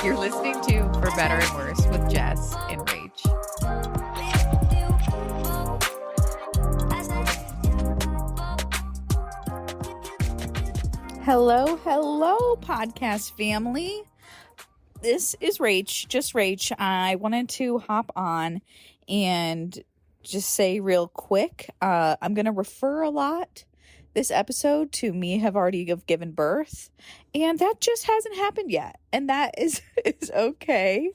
You're listening to For Better and Worse with Jess and Rach. Hello, podcast family. This is Rach, just Rach. I wanted to hop on and just say real quick, I'm going to refer a lot this episode to me have already given birth, and that just hasn't happened yet, and that is okay.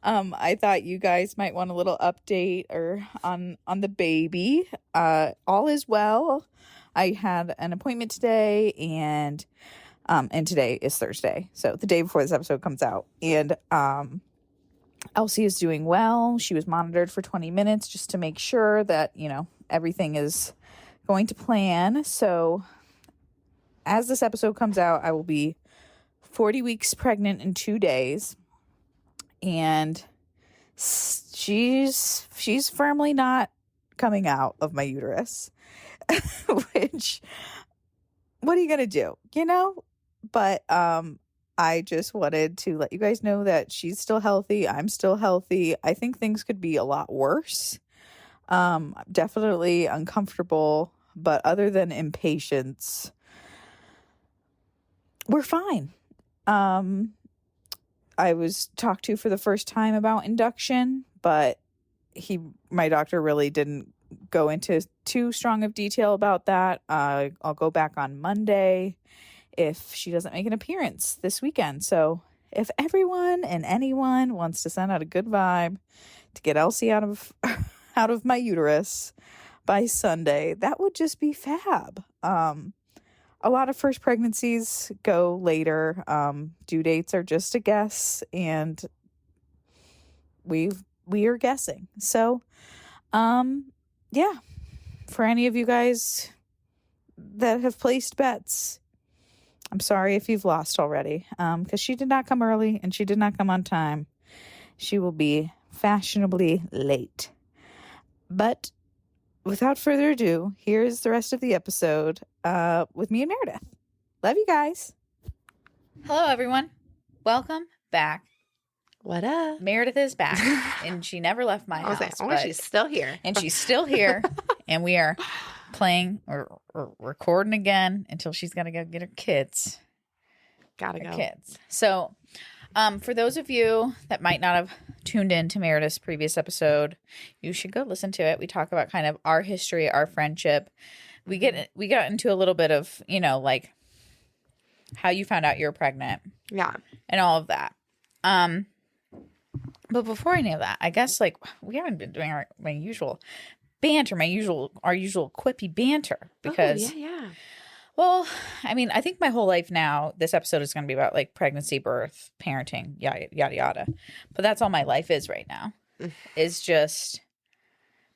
I thought you guys might want a little update or on the baby. All is well. I had an appointment today, and today is Thursday, so the day before this episode comes out, and Elsie is doing well. She was monitored for 20 minutes just to make sure that, everything is going to plan. So as this episode comes out, I will be 40 weeks pregnant in 2 days, and she's firmly not coming out of my uterus, which, what are you going to do? But, I just wanted to let you guys know that she's still healthy. I'm still healthy. I think things could be a lot worse. Definitely uncomfortable, but other than impatience, we're fine. I was talked to for the first time about induction, but my doctor really didn't go into too strong of detail about that. I'll go back on Monday if she doesn't make an appearance this weekend. So if everyone and anyone wants to send out a good vibe to get Elsie out of my uterus by Sunday, that would just be fab. A lot of first pregnancies go later. Due dates are just a guess, and we are guessing. So, yeah, for any of you guys that have placed bets, I'm sorry if you've lost already, because she did not come early and she did not come on time. She will be fashionably late. But without further ado, here's the rest of the episode with me and Meredith. Love you guys. Hello, everyone. Welcome back. What up? Meredith is back, and she never left my house. She's still here. And she's still here, and we are playing or recording again until she's got to go get her kids. Kids. So, for those of you that might not have tuned in to Meredith's previous episode, you should go listen to it. We talk about kind of our history, our friendship. We got into a little bit of, like how you found out you were pregnant. Yeah. And all of that. But before any of that, I guess we haven't been doing my usual banter, our usual quippy banter, because yeah. Well, I mean, I think my whole life now, this episode is going to be about pregnancy, birth, parenting, yada, yada, yada. But that's all my life is right now. Is just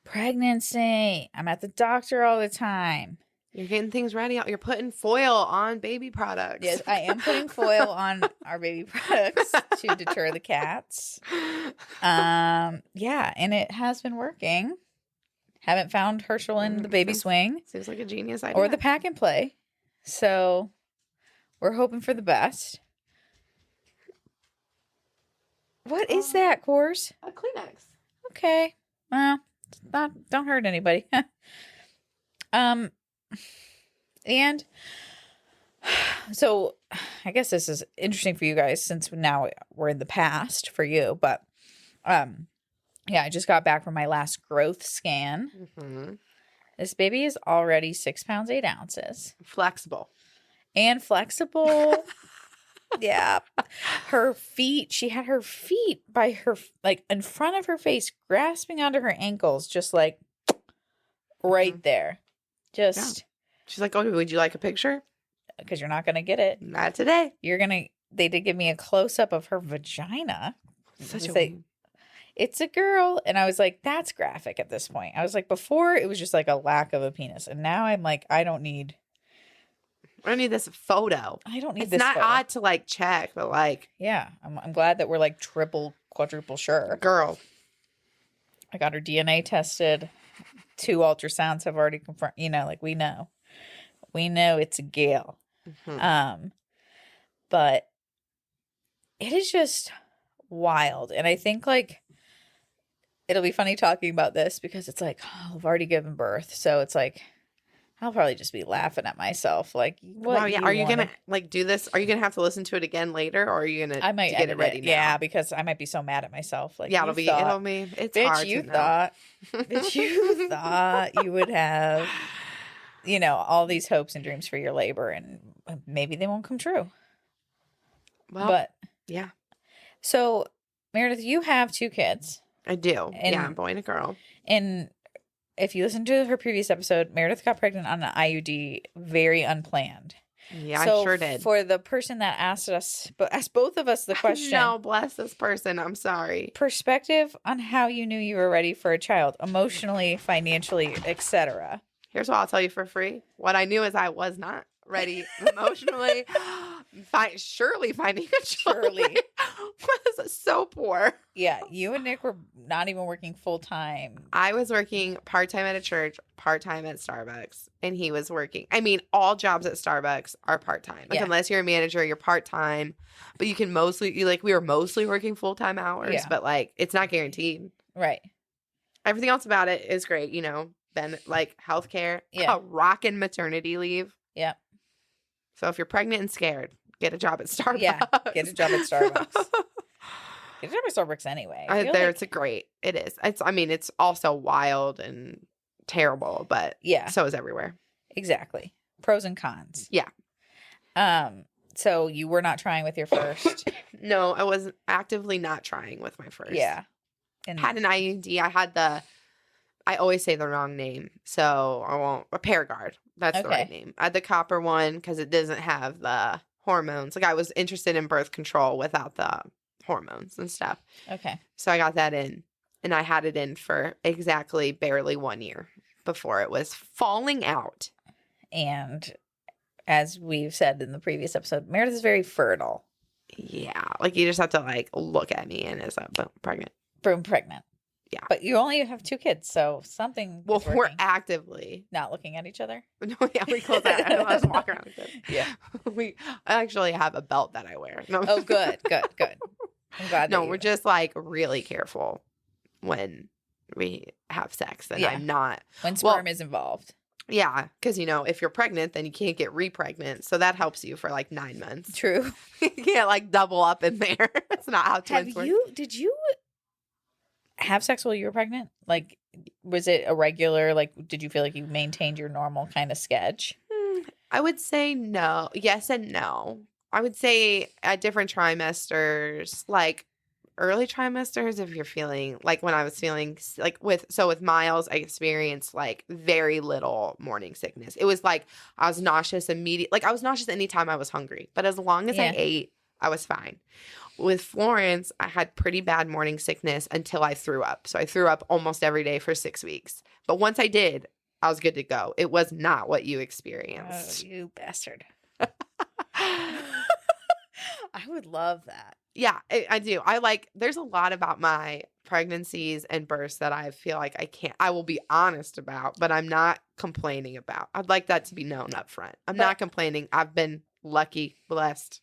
pregnancy. I'm at the doctor all the time. You're getting things ready. You're putting foil on baby products. Yes, I am putting foil on our baby products to deter the cats. Yeah, and it has been working. Haven't found Herschel in the baby swing. Seems like a genius idea. Or the pack and play. So we're hoping for the best. What is that, Coors? A Kleenex. Okay. Well, don't hurt anybody. And so I guess this is interesting for you guys since now we're in the past for you, but yeah, I just got back from my last growth scan. Mm-hmm. This baby is already 6 pounds, 8 ounces. Flexible. And flexible. Yeah. Her feet, she had her feet by her, in front of her face, grasping onto her ankles, just right there. Just. Yeah. She's like, oh, would you like a picture? Because you're not going to get it. Not today. They did give me a close up of her vagina. It's a girl. And I was like, that's graphic at this point. I was like, before it was just a lack of a penis. And now I'm like, I don't need this photo. I don't need it's this not photo. odd to check, but yeah, I'm glad that we're triple, quadruple sure. Girl. I got her DNA tested. 2 ultrasounds have already confirmed, we know. We know it's a gal. Mm-hmm. But it is just wild. And I think like it'll be funny talking about this because it's like, oh, I've already given birth. So it's like, I'll probably just be laughing at myself. Like, what? Wow, yeah. Are you going to like do this? Are you going to have to listen to it again later, or are you going to I might get it ready now? Yeah, because I might be so mad at myself. Like, yeah, it'll be, it's bitch, hard you to thought, know. bitch, you thought you would have, you know, all these hopes and dreams for your labor, and maybe they won't come true. Well, but yeah. So, Meredith, you have 2 kids. I do. Yeah, a boy and a girl. And if you listen to her previous episode, Meredith got pregnant on an IUD, very unplanned. Yeah, so I sure did. For the person that asked both of us the question. No, bless this person. I'm sorry. Perspective on how you knew you were ready for a child, emotionally, financially, etc. Here's what I'll tell you for free. What I knew is I was not ready emotionally, surely financially. Surely. Was so poor. Yeah, you and Nick were not even working full time. I was working part-time at a church, part-time at Starbucks, and he was working. I mean, all jobs at Starbucks are part-time. Like, unless you're a manager, you're part-time. But you can we were mostly working full-time hours, but like it's not guaranteed. Right. Everything else about it is great, you know, like healthcare, a rockin' maternity leave. Yeah. So if you're pregnant and scared, get a job at Starbucks. Yeah, get a job at Starbucks. Get a job at Starbucks anyway. It's great. It is. It's also wild and terrible, but so is everywhere. Exactly. Pros and cons. Yeah. So you were not trying with your first? No, I was actively not trying with my first. Yeah. And had an IUD. I always say the wrong name, so I won't. A Paragard. That's the right name. I had the copper one because it doesn't have the hormones. Like, I was interested in birth control without the hormones and stuff. Okay. So I got that in, and I had it in for exactly barely 1 year before it was falling out. And as we've said in the previous episode, Meredith is very fertile. Yeah. Like, you just have to, like, look at me and it's like, boom, pregnant. Boom, pregnant. Yeah. But you only have 2 kids, so something is working. We're actively not looking at each other. No, yeah, we close that. I was walking around with it. Yeah. I actually have a belt that I wear. No. Oh, good. I'm glad. No, we're just like really careful when we have sex, and I'm not when sperm is involved. Yeah, because if you're pregnant, then you can't get re-pregnant, so that helps you for like 9 months. True. You can't like double up in there. That's not how twins work. Did you have sex while you were pregnant? Like, was it a regular? Like, did you feel like you maintained your normal kind of sketch? I would say no. Yes and no. I would say at different trimesters, like early trimesters, if you're feeling like when I was feeling like with Miles, I experienced like very little morning sickness. It was like I was nauseous immediately. Like, I was nauseous anytime I was hungry, but as long as I ate, I was fine. With Florence, I had pretty bad morning sickness until I threw up. So I threw up almost every day for 6 weeks. But once I did, I was good to go. It was not what you experienced. Oh, you bastard. I would love that. Yeah, I do. There's a lot about my pregnancies and births that I feel like I will be honest about, but I'm not complaining about. I'd like that to be known up front. I'm not complaining. I've been lucky, blessed.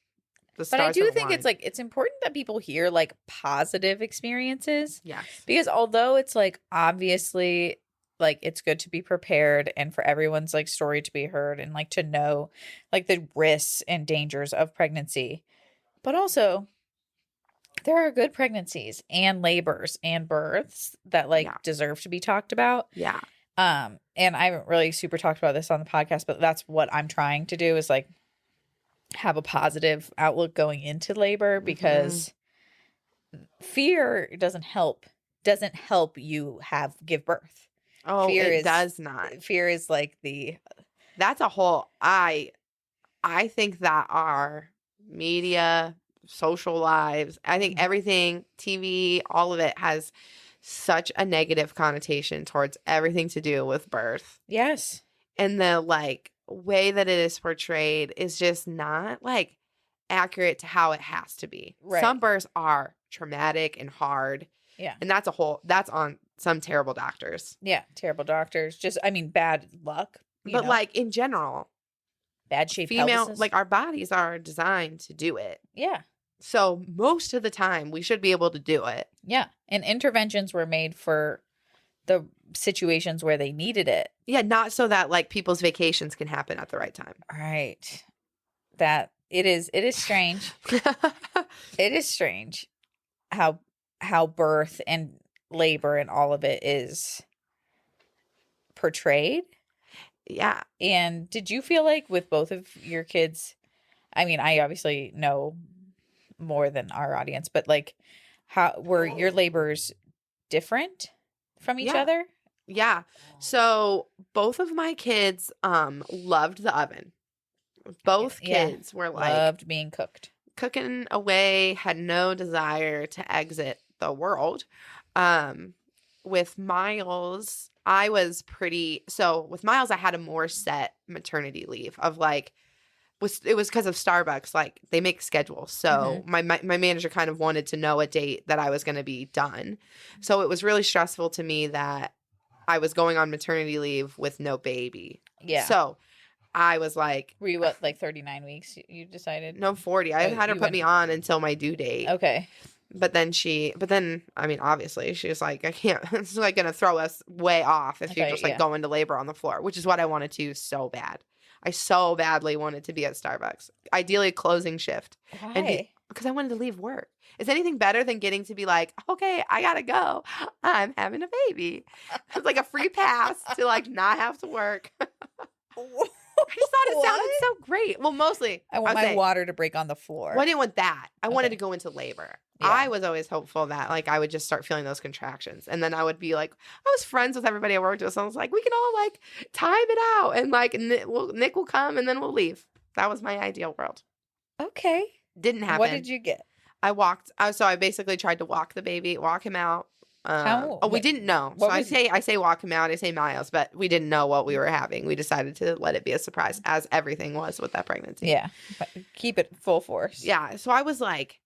But I do think it's important that people hear like positive experiences. Yes. Because although it's like obviously like it's good to be prepared and for everyone's like story to be heard and like to know like the risks and dangers of pregnancy. But also there are good pregnancies and labors and births that like deserve to be talked about. Yeah. And I haven't really super talked about this on the podcast, but that's what I'm trying to do is like have a positive outlook going into labor, because fear doesn't help give birth. Oh, it does not. Fear is like that's a whole, I think that our media, social lives, I think everything, TV, all of it has such a negative connotation towards everything to do with birth. Yes. And the like way that it is portrayed is just not like accurate to how it has to be. Right. Some births are traumatic and hard. Yeah. And that's on some terrible doctors. Yeah. Terrible doctors. Just, bad luck. But like in general, bad shape female, pelvises. like our bodies are designed to do it. Yeah. So most of the time we should be able to do it. Yeah. And interventions were made for the situations where they needed it. Yeah, not so that like people's vacations can happen at the right time. Right. That it is strange. It is strange how birth and labor and all of it is portrayed. Yeah. And did you feel like with both of your kids, I mean, I obviously know more than our audience, but like how were your labors different from each Yeah. other? Yeah. So both of my kids loved the oven. Both Yeah. kids were like Loved being cooked. cooking away, had no desire to exit the world. With Miles, I was with Miles I had a more set maternity leave of like it was because of Starbucks, like they make schedules. So my manager kind of wanted to know a date that I was going to be done. So it was really stressful to me that I was going on maternity leave with no baby. Yeah. So I was like, were you what, like 39 weeks you decided? no, 40. I had her put me on until my due date. Okay. But then, I mean, obviously she was like, I can't, it's like going to throw us way off if you're just like going to labor on the floor, which is what I wanted to so bad. I so badly wanted to be at Starbucks. Ideally a closing shift. Why? Because I wanted to leave work. Is anything better than getting to be like, okay, I gotta go. I'm having a baby. It's like a free pass to like not have to work. I just thought it sounded so great. Well, mostly I want my water to break on the floor. Well, I didn't want that. I wanted to go into labor. Yeah. I was always hopeful that like I would just start feeling those contractions, and then I would be like, I was friends with everybody I worked with, so I was like, we can all like time it out, and like Nick will come, and then we'll leave. That was my ideal world. Okay. Didn't happen. What did you get? So I basically tried to walk him out. We didn't know. So I say walk him out. I say Miles, but we didn't know what we were having. We decided to let it be a surprise, as everything was with that pregnancy. Yeah, but keep it full force. Yeah. So I was like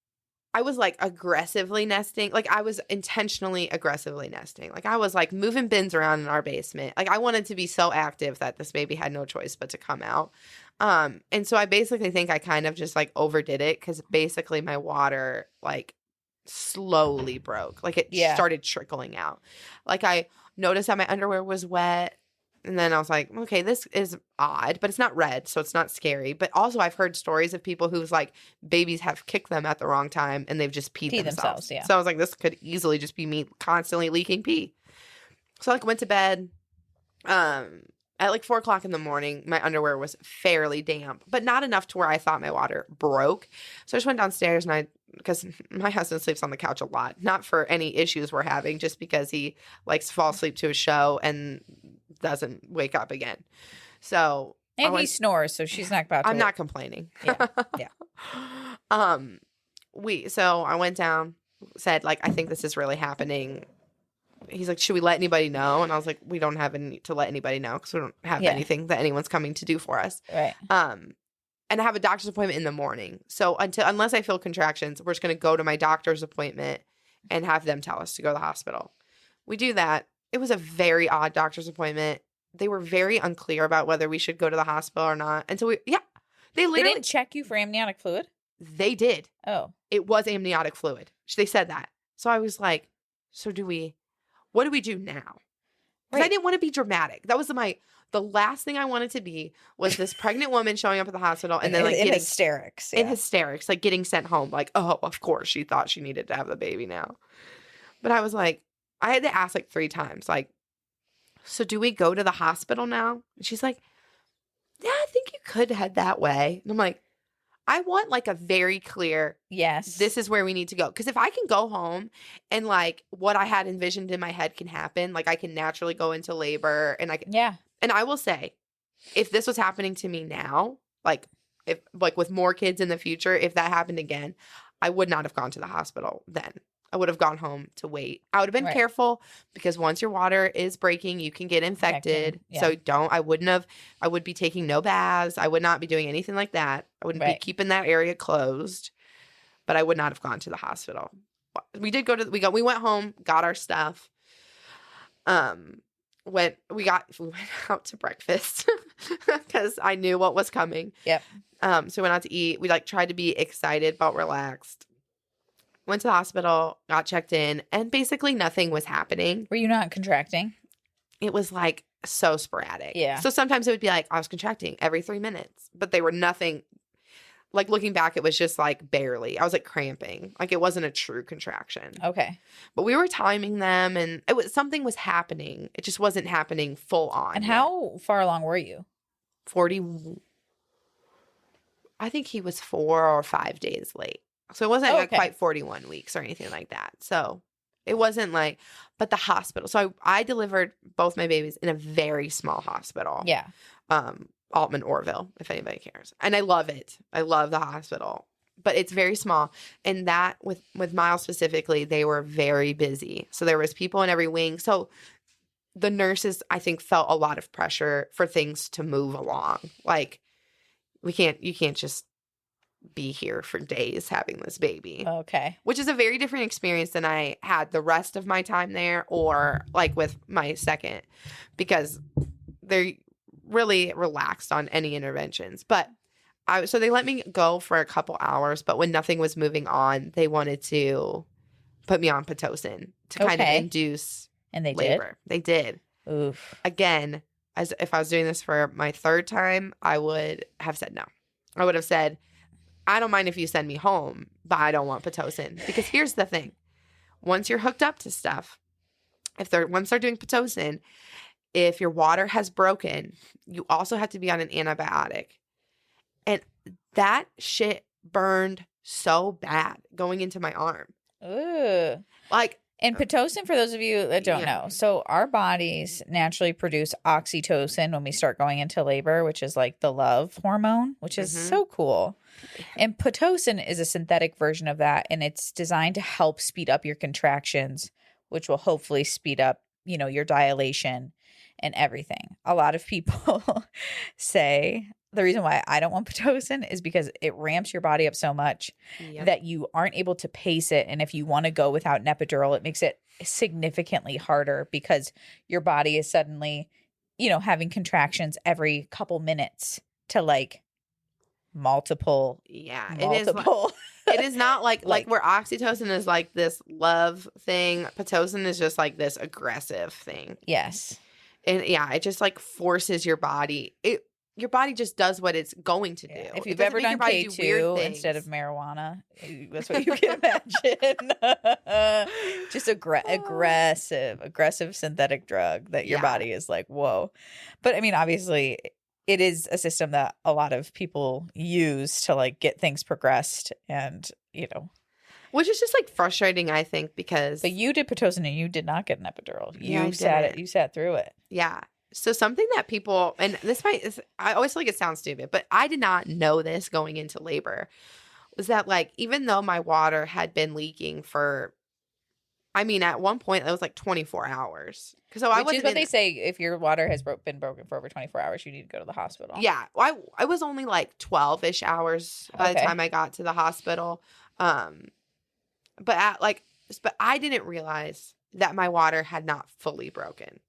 aggressively nesting. Like I was intentionally aggressively nesting. Like I was like moving bins around in our basement. Like I wanted to be so active that this baby had no choice but to come out. And so I basically think I kind of just like overdid it, because basically my water like slowly broke. Like it started trickling out. Like I noticed that my underwear was wet, and then I was like, okay, this is odd, but it's not red, so it's not scary. But also I've heard stories of people whose like babies have kicked them at the wrong time and they've just peed themselves. Yeah. So I was like, this could easily just be me constantly leaking pee. So I like went to bed. At like 4:00 in the morning, my underwear was fairly damp, but not enough to where I thought my water broke. So I just went downstairs, and because my husband sleeps on the couch a lot, not for any issues we're having, just because he likes to fall asleep to a show and doesn't wake up again. So he snores, so she's not about to. I'm not complaining. Yeah. So I went down, said like, I think this is really happening. He's like, should we let anybody know? And I was like, we don't have any to let anybody know, because we don't have anything that anyone's coming to do for us. Right. And I have a doctor's appointment in the morning. So unless I feel contractions, we're just going to go to my doctor's appointment and have them tell us to go to the hospital. We do that. It was a very odd doctor's appointment. They were very unclear about whether we should go to the hospital or not. And so they didn't check you for amniotic fluid? They did. Oh. It was amniotic fluid. They said that. So I was like, what do we do now? Because I didn't want to be dramatic. That was the last thing I wanted to be, was this pregnant woman showing up at the hospital and then like getting hysterics. In hysterics, like getting sent home. Like, oh, of course she thought she needed to have the baby now. But I was like, I had to ask like 3 times, like, so do we go to the hospital now? And she's like, yeah, I think you could head that way. And I'm like, I want like a very clear, yes, this is where we need to go. Because if I can go home and like what I had envisioned in my head can happen, like I can naturally go into labor, and and I will say, if this was happening to me now, like if like with more kids in the future, if that happened again, I would not have gone to the hospital then. I would have gone home to wait. I would have been careful, because once your water is breaking, you can get infected. Yeah. So I would be taking no baths. I would not be doing anything like that. I wouldn't be keeping that area closed, but I would not have gone to the hospital. We did we went home, got our stuff. we went out to breakfast because I knew what was coming. Yep. So we went out to eat. We like tried to be excited but relaxed. Went to the hospital, got checked in, and basically nothing was happening. Were you not contracting? It was like so sporadic. Yeah. So sometimes it would be like I was contracting every 3 minutes, but they were nothing. Like looking back, it was just like barely. I was like cramping. Like it wasn't a true contraction. Okay. But we were timing them, and something was happening. It just wasn't happening full on. And yet. how far along were you? 40. I think he was 4 or 5 days late. So it wasn't like quite 41 weeks or anything like that. So it wasn't like, but the hospital. So I delivered both my babies in a very small hospital. Yeah. Altman Orville, if anybody cares. And I love it. I love the hospital. But it's very small. And that with Miles specifically, they were very busy. So there was people in every wing. So the nurses, I think, felt a lot of pressure for things to move along. Like you can't just be here for days having this baby. Okay. Which is a very different experience than I had the rest of my time there or like with my second, because they're really relaxed on any interventions. But so they let me go for a couple hours, but when nothing was moving on, they wanted to put me on Pitocin to kind of induce and they labor. They did. Oof. Again, as if I was doing this for my third time, I would have said no. I would have said, I don't mind if you send me home, but I don't want Pitocin. Because here's the thing. Once you're hooked up to stuff, once they're doing Pitocin, if your water has broken, you also have to be on an antibiotic. And that shit burned so bad going into my arm. Ooh. Like, and Pitocin, for those of you that don't know, so our bodies naturally produce oxytocin when we start going into labor, which is like the love hormone, which is so cool. And Pitocin is a synthetic version of that, and it's designed to help speed up your contractions, which will hopefully speed up, your dilation and everything. A lot of people say the reason why I don't want Pitocin is because it ramps your body up so much that you aren't able to pace it. And if you want to go without an epidural, it makes it significantly harder because your body is suddenly, having contractions every couple minutes to like multiple. Yeah, multiple. It is not like where oxytocin is like this love thing. Pitocin is just like this aggressive thing. Yes. And yeah, it just like forces your body. Your body just does what it's going to do. If you've ever done K2 instead of marijuana, that's what you can imagine. Just aggressive synthetic drug that your body is like, whoa. But I mean, obviously, it is a system that a lot of people use to like get things progressed and, Which is just like frustrating, I think, because. But you did Pitocin and you did not get an epidural. Yeah, You sat through it. Yeah. So something that people, and I always feel like it sounds stupid, but I did not know this going into labor, was that like, even though my water had been leaking at one point it was like 24 hours. Which is what they say, if your water has been broken for over 24 hours, you need to go to the hospital. Yeah. I was only like 12-ish hours by the time I got to the hospital. But I didn't realize that my water had not fully broken.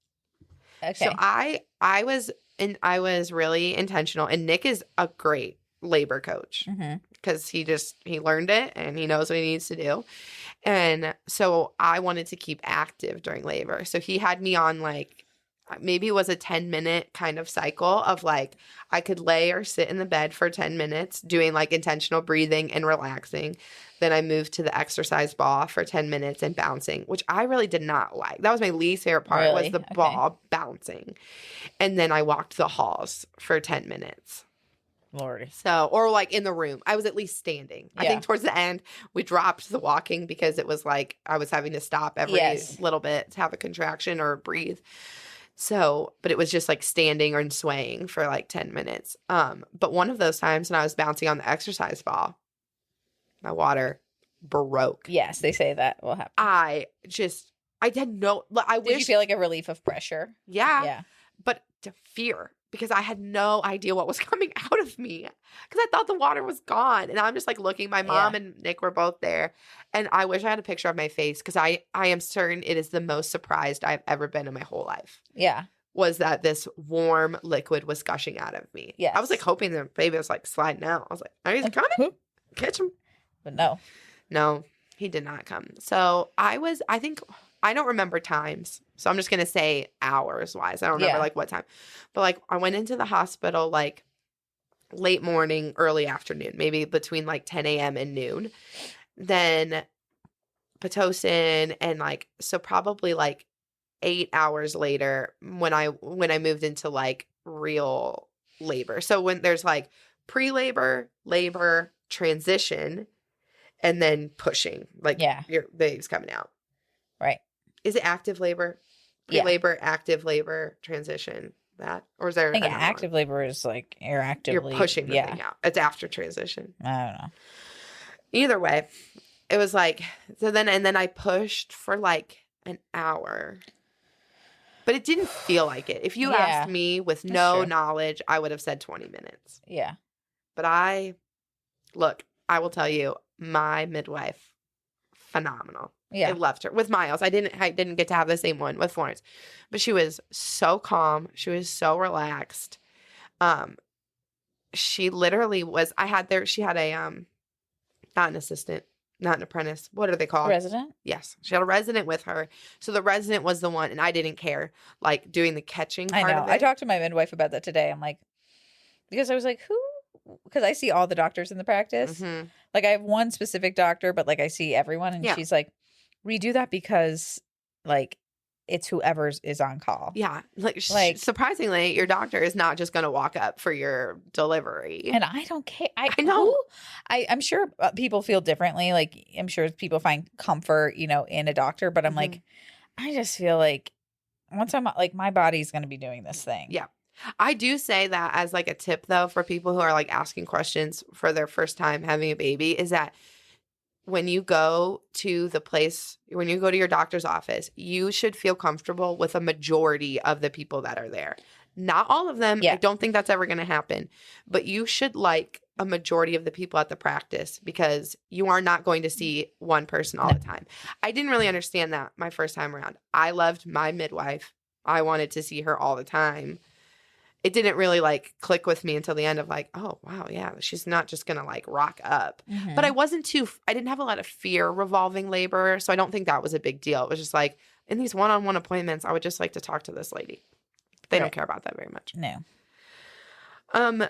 Okay. So I was really intentional, and Nick is a great labor coach because he learned it and he knows what he needs to do. And so I wanted to keep active during labor. So he had me on like, maybe it was a 10-minute kind of cycle of like, I could lay or sit in the bed for 10 minutes doing like intentional breathing and relaxing. Then I moved to the exercise ball for 10 minutes and bouncing, which I really did not like. That was my least favorite part was the ball bouncing. And then I walked the halls for 10 minutes. Lordy. So, or like in the room. I was at least standing. I think towards the end, we dropped the walking because it was like I was having to stop every little bit to have a contraction or breathe. So, but it was just like standing or swaying for like 10 minutes. But one of those times when I was bouncing on the exercise ball, my water broke. Yes, they say that will happen. I had no. Did you feel like a relief of pressure? Yeah. But fear. because I had no idea what was coming out of me because I thought the water was gone. And I'm just like looking. My mom and Nick were both there. And I wish I had a picture of my face because I am certain it is the most surprised I've ever been in my whole life. Yeah. Was that this warm liquid was gushing out of me. Yes. I was like hoping the baby was like sliding out. I was like, are you coming? Catch him. But no. No, he did not come. So I don't remember times. So I'm just going to say hours wise. I don't remember like what time. But like I went into the hospital like late morning, early afternoon, maybe between like 10 a.m. and noon. Then Pitocin and like, so probably like 8 hours later when I moved into like real labor. So when there's like pre-labor, labor, transition, and then pushing, like your baby's coming out. Right. Is it active labor? Pre-labor, active labor, transition, that? Or is there I think active labor is like you're pushing the thing out. It's after transition. I don't know. Either way, it was like, and then I pushed for like an hour. But it didn't feel like it. If you asked me with no knowledge, I would have said 20 minutes. Yeah. But I will tell you, my midwife, phenomenal. Yeah. I loved her. With Miles, I didn't get to have the same one with Florence. But she was so calm. She was so relaxed. She literally was, she had a, not an assistant, not an apprentice. What are they called? Resident? Yes. She had a resident with her. So the resident was the one, and I didn't care, like, doing the catching part of it. I talked to my midwife about that today. I'm like, because I was like, because I see all the doctors in the practice. Mm-hmm. Like, I have one specific doctor, but, like, I see everyone. And she's like, we do that because, like, it's whoever is on call. Yeah. Like surprisingly, your doctor is not just going to walk up for your delivery. And I don't care. I know. I'm sure people feel differently. Like, I'm sure people find comfort, in a doctor. But I'm like, I just feel like once I'm like, my body's going to be doing this thing. Yeah. I do say that as like a tip, though, for people who are like asking questions for their first time having a baby, is that when you go to your doctor's office, you should feel comfortable with a majority of the people that are there. Not all of them. Yeah. I don't think that's ever going to happen. But you should like a majority of the people at the practice because you are not going to see one person all the time. I didn't really understand that my first time around. I loved my midwife. I wanted to see her all the time. It didn't really like click with me until the end of like, oh, wow, yeah, she's not just going to like rock up. Mm-hmm. But I didn't have a lot of fear revolving labor. So I don't think that was a big deal. It was just like in these one-on-one appointments, I would just like to talk to this lady. They don't care about that very much. No.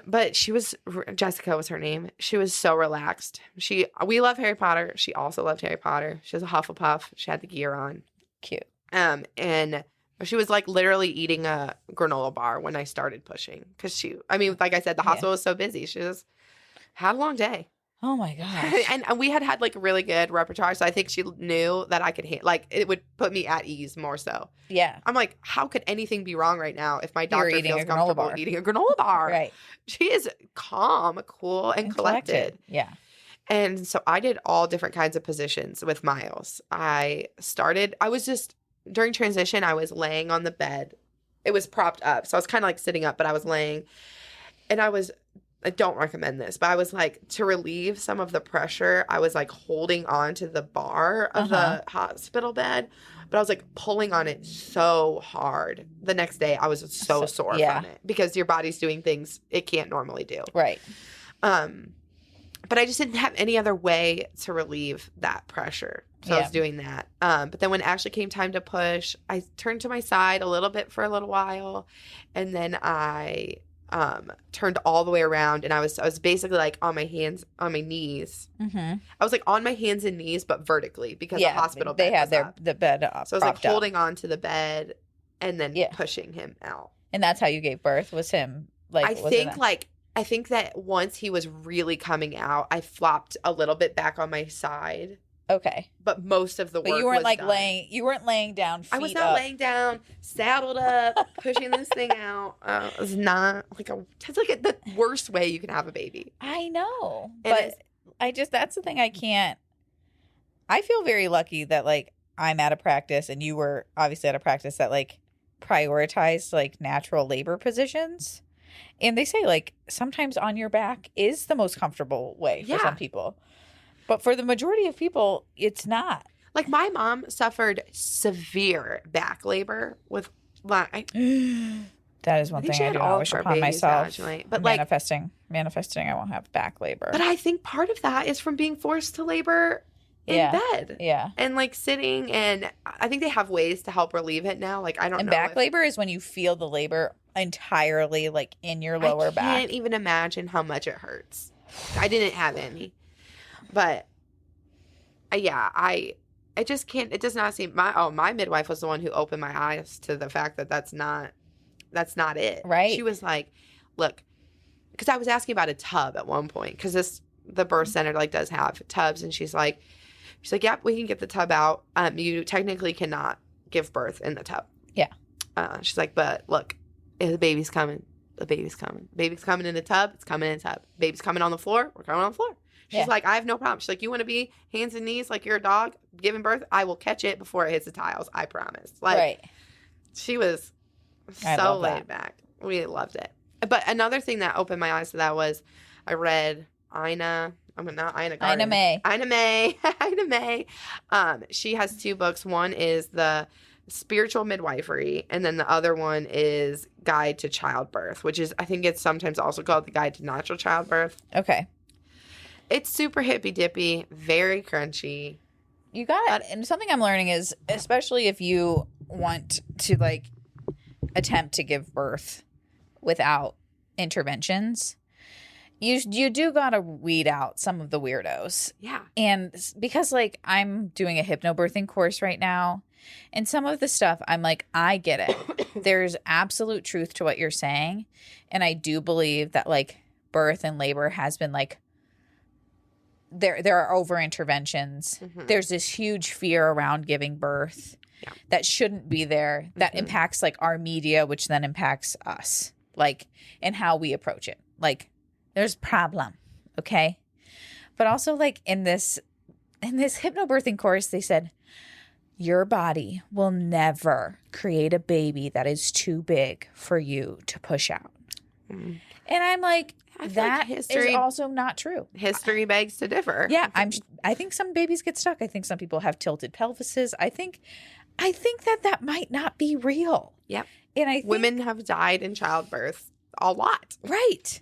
But Jessica was her name. She was so relaxed. We love Harry Potter. She also loved Harry Potter. She was a Hufflepuff. She had the gear on. Cute. And she was like literally eating a granola bar when I started pushing because like I said, the hospital was so busy. She just had a long day. Oh my gosh. And we had like really good repertoire. So I think she knew that I could it would put me at ease more so. Yeah. I'm like, how could anything be wrong right now if my doctor feels comfortable eating a granola bar? Right. She is calm, cool, and collected. Yeah. And so I did all different kinds of positions with Miles. During transition, I was laying on the bed. It was propped up. So I was kind of like sitting up, but I was laying. And I don't recommend this, but I was like, to relieve some of the pressure, I was like holding on to the bar of the hospital bed. But I was like pulling on it so hard. The next day, I was so sore from it because your body's doing things it can't normally do. Right. But I just didn't have any other way to relieve that pressure. So I was doing that. But then when Ashley came time to push, I turned to my side a little bit for a little while. And then I turned all the way around. And I was basically like on my knees. Mm-hmm. I was like on my hands and knees, but vertically because the hospital bed was up. The bed up. So I was like holding on to the bed and then pushing him out. And that's how you gave birth, was him? I think that once he was really coming out, I flopped a little bit back on my side. Okay. But most of the work was you weren't laying down feet I was not laying down, saddled up, pushing this thing out. It was not it's like the worst way you can have a baby. I know. But that's the thing I feel very lucky that like I'm at a practice and you were obviously at a practice that like prioritized like natural labor positions. And they say, like, sometimes on your back is the most comfortable way for some people. But for the majority of people, it's not. Like, my mom suffered severe back labor with That is one thing I do not wish upon myself. But manifesting, I won't have back labor. But I think part of that is from being forced to labor in bed. Yeah. And like sitting, and I think they have ways to help relieve it now. Like, I don't know. And back labor is when you feel the labor entirely like in your lower back. I can't even imagine how much it hurts. I didn't have any. But I just can't. It does not seem. My midwife was the one who opened my eyes to the fact that that's not it. Right. She was like, look, because I was asking about a tub at one point, because the birth center like does have tubs, and she's like, yep, we can get the tub out. You technically cannot give birth in the tub. Yeah. She's like, but look, the baby's coming. The baby's coming. Baby's coming in the tub. It's coming in the tub. Baby's coming on the floor. We're coming on the floor. She's like, I have no problem. She's like, you want to be hands and knees like you're a dog giving birth? I will catch it before it hits the tiles. I promise. Like, right. She was so laid back. We loved it. But another thing that opened my eyes to that was I read Ina May. She has 2 books. One is the Spiritual Midwifery, and then the other one is Guide to Childbirth, which is, I think it's sometimes also called the Guide to Natural Childbirth. Okay. It's super hippy dippy, very crunchy. You got it. And something I'm learning is, especially if you want to like attempt to give birth without interventions, you do gotta weed out some of the weirdos. Yeah. And because like I'm doing a hypnobirthing course right now, and some of the stuff I'm like, I get it. There's absolute truth to what you're saying. And I do believe that like birth and labor has been like, there are over interventions. Mm-hmm. There's this huge fear around giving birth that shouldn't be there, that impacts like our media, which then impacts us, like, and how we approach it. Like, there's problem, okay? But also like in this hypnobirthing course, they said, your body will never create a baby that is too big for you to push out. Mm. And I'm like, that is also not true. History begs to differ. Yeah, I think some babies get stuck. I think some people have tilted pelvises. I think that might not be real. Yep. And I think women have died in childbirth a lot. Right.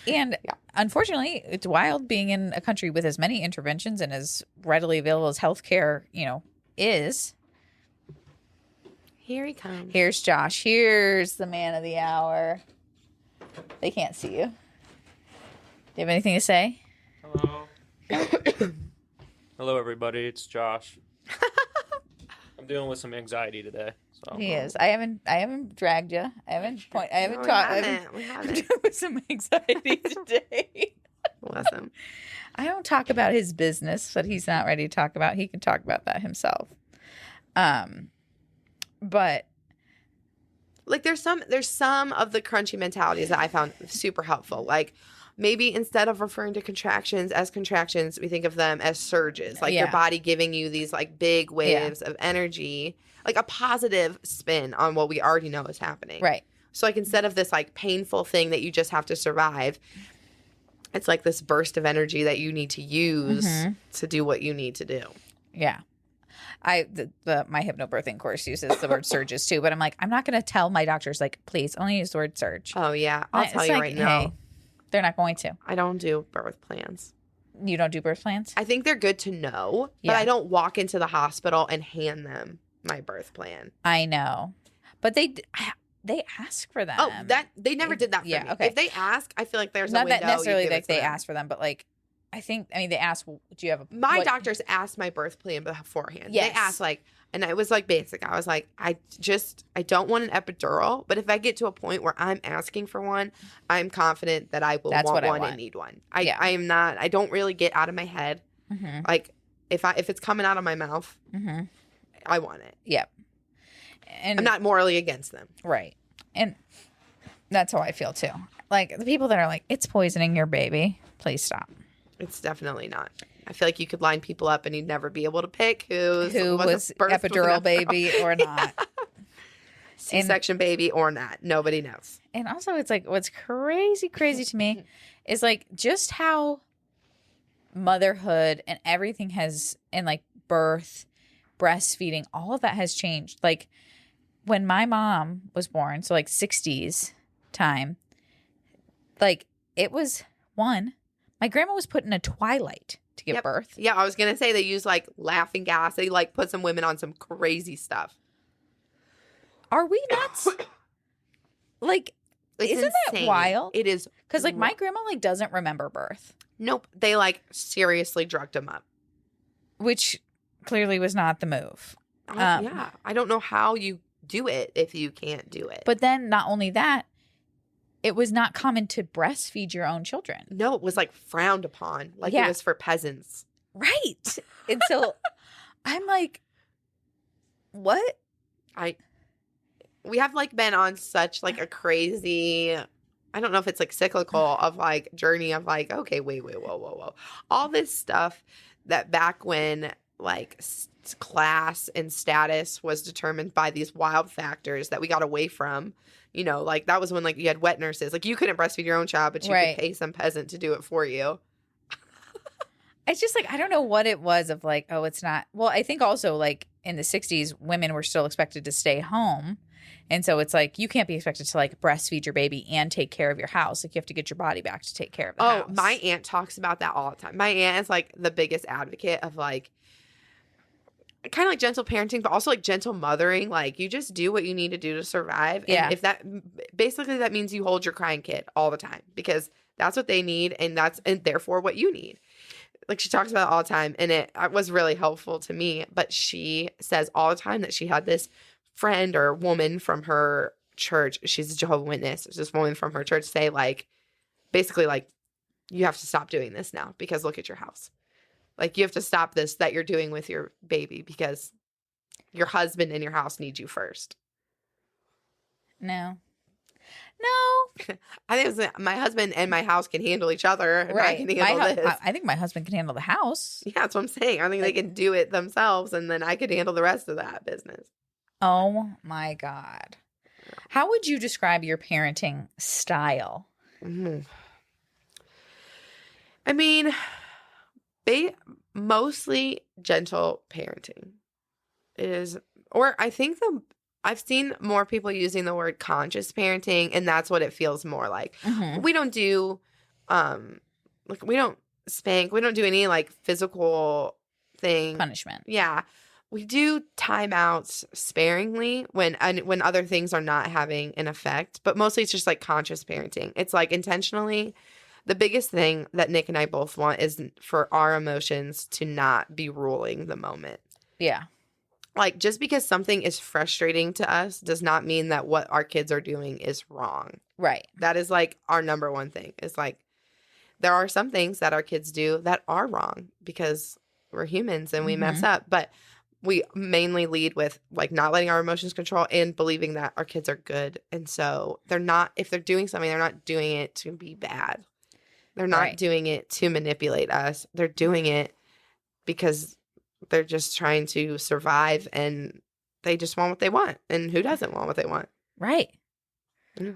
And unfortunately, it's wild being in a country with as many interventions and as readily available as healthcare, is. Here he comes. Here's Josh. Here's the man of the hour. They can't see you. Do you have anything to say? Hello. Hello, everybody. It's Josh. I'm dealing with some anxiety today. So. He is. I haven't dragged you. I haven't talked. We haven't. I'm dealing with some anxiety today. Bless him. I don't talk about his business that he's not ready to talk about. He can talk about that himself. But like there's some of the crunchy mentalities that I found super helpful. Like maybe instead of referring to contractions as contractions, we think of them as surges. Like your body giving you these like big waves of energy, like a positive spin on what we already know is happening. Right. So like instead of this like painful thing that you just have to survive, it's like this burst of energy that you need to use to do what you need to do. Yeah. My hypnobirthing course uses the word surges too, but I'm like, I'm not going to tell my doctors like, please only use the word surge. Oh yeah. I'll tell you right now. Hey, they're not going to. I don't do birth plans. You don't do birth plans? I think they're good to know, but I don't walk into the hospital and hand them my birth plan. I know. But they ask for them. Oh, they never did that for me. Okay. If they ask, I feel like there's not a window. Not that necessarily like they ask for them, but like they ask, do you have a... My doctors asked my birth plan beforehand. Yes. They asked like, and it was like basic. I was like, I don't want an epidural, but if I get to a point where I'm asking for one, I'm confident that I will want one and need one. I am not, I don't really get out of my head. Mm-hmm. Like if it's coming out of my mouth, I want it. Yep. And I'm not morally against them. Right. And that's how I feel too. Like the people that are like, it's poisoning your baby, please stop. It's definitely not. I feel like you could line people up and you'd never be able to pick who was epidural baby or not. C-section baby or not. Nobody knows. And also, it's like what's crazy to me is like just how motherhood and everything has, and like birth, breastfeeding, all of that has changed. Like when my mom was born, so like 60s time, like it was my grandma was put in a twilight to give birth. Yeah, I was going to say they use like laughing gas. They like put some women on some crazy stuff. Are we nuts? Like, It's isn't insane. that wild? It is. Because like my grandma like doesn't remember birth, Nope. They like seriously drugged him up. which clearly was not the move. Yeah. I don't know how you do it if you can't do it. But then not only that, it was not common to breastfeed your own children. no, it was like frowned upon. Like Yeah. it was for peasants. Right. And so I'm like, what? We have like been on such like a crazy, I don't know if it's like cyclical of like journey of like, okay, wait, whoa. All this stuff that back when like class and status was determined by these wild factors that we got away from. You know, like that was when like you had wet nurses. Like you couldn't breastfeed your own child, but you Right. could pay some peasant to do it for you. It's just like, I don't know what it was of like, oh, it's not. Well, I think also like in the 60s, women were still expected to stay home. And so it's like, you can't be expected to like breastfeed your baby and take care of your house. Like you have to get your body back to take care of the house. Oh, my aunt talks about that all the time. My aunt is like the biggest advocate of like, kind of like gentle parenting, but also like gentle mothering. Like you just do what you need to do to survive. And Yeah. if that basically that means you hold your crying kid all the time because that's what they need and therefore what you need. Like she talks about it all the time and it was really helpful to me. But she says all the time that she had this friend or woman from her church. She's a Jehovah's Witness. There's this woman from her church say like, basically like, you have to stop doing this now because look at your house. Like you have to stop this that you're doing with your baby because your husband and your house need you first. No. I think it's, my husband and my house can handle each other. And I Right. can handle this. I think my husband can handle the house. Yeah, that's what I'm saying. I think they can do it themselves and then I could handle the rest of that business. Oh my God. How would you describe your parenting style? Mm. I mean, mostly gentle parenting is, or I think I've seen more people using the word conscious parenting, and that's what it feels more like. Mm-hmm. We don't do, like we don't spank, we don't do any like physical thing. Punishment. Yeah. We do timeouts sparingly when other things are not having an effect, but mostly it's just like conscious parenting. It's like intentionally. The biggest thing that Nick and I both want is for our emotions to not be ruling the moment. Yeah. Like just because something is frustrating to us does not mean that what our kids are doing is wrong. Right. That is like our number one thing. It's like there are some things that our kids do that are wrong because we're humans and we mess up, but we mainly lead with like not letting our emotions control and believing that our kids are good. And so they're not, if they're doing something, they're not doing it to be bad. They're not doing it to manipulate us. They're doing it because they're just trying to survive and they just want what they want. And who doesn't want what they want? Right. Yeah.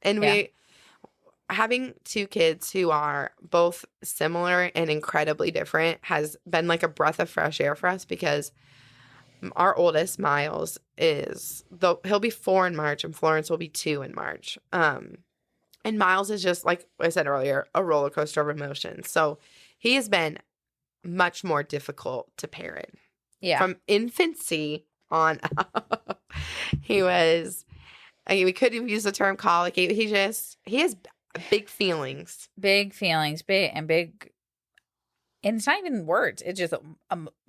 And we, having two kids who are both similar and incredibly different has been like a breath of fresh air for us because our oldest, Miles, he'll be 4 in March and Florence will be 2 in March. And Miles is just, like I said earlier, a roller coaster of emotions. So he has been much more difficult to parent. Yeah. From infancy on up. We could have used the term colicky. He has big feelings. Big feelings, big. And it's not even words. It's just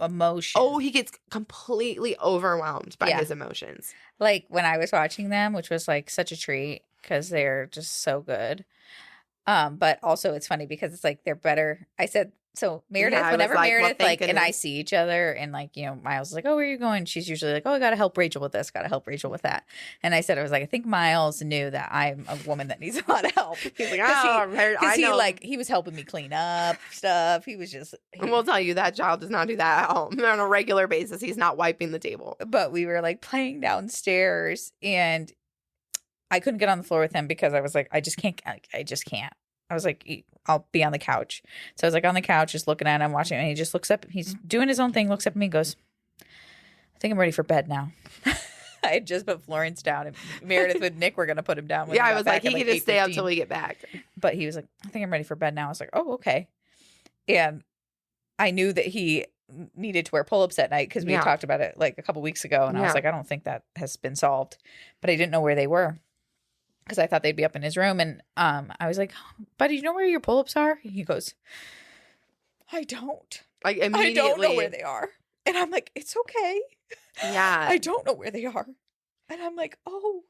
emotion. Oh, he gets completely overwhelmed by his emotions. Like when I was watching them, which was like such a treat because they're just so good. But also it's funny because it's like they're better. I said So Meredith, Yeah, I was whenever like, well, Meredith thank and I goodness. see each other and like, Miles is like, oh, where are you going? She's usually like, oh, I got to help Rachel with this. Got to help Rachel with that. And I said, I was like, I think Miles knew that I'm a woman that needs a lot of help. He's like, Because I know. he was helping me clean up stuff. He was just, And we'll tell you that child does not do that at home on a regular basis. He's not wiping the table. but we were like playing downstairs and I couldn't get on the floor with him because I was like, I just can't. I was like, I'll be on the couch. So I was like on the couch, just looking at him, watching him. And he just looks up. He's doing his own thing, looks up at me and goes, I think I'm ready for bed now. I had just put Florence down. And Meredith and Nick were going to put him down. When Yeah, we I got was like, back he at, can just stay 8:15. until we get back. But he was like, I think I'm ready for bed now. I was like, oh, okay. And I knew that he needed to wear pull-ups at night because we had talked about it like a couple weeks ago. And I was like, I don't think that has been solved. But I didn't know where they were. Because I thought they'd be up in his room. And I was like, buddy, you know where your pull-ups are? And he goes, I don't. Like I immediately. don't know where they are. And I'm like, it's okay. Yeah. I don't know where they are. And I'm like, oh.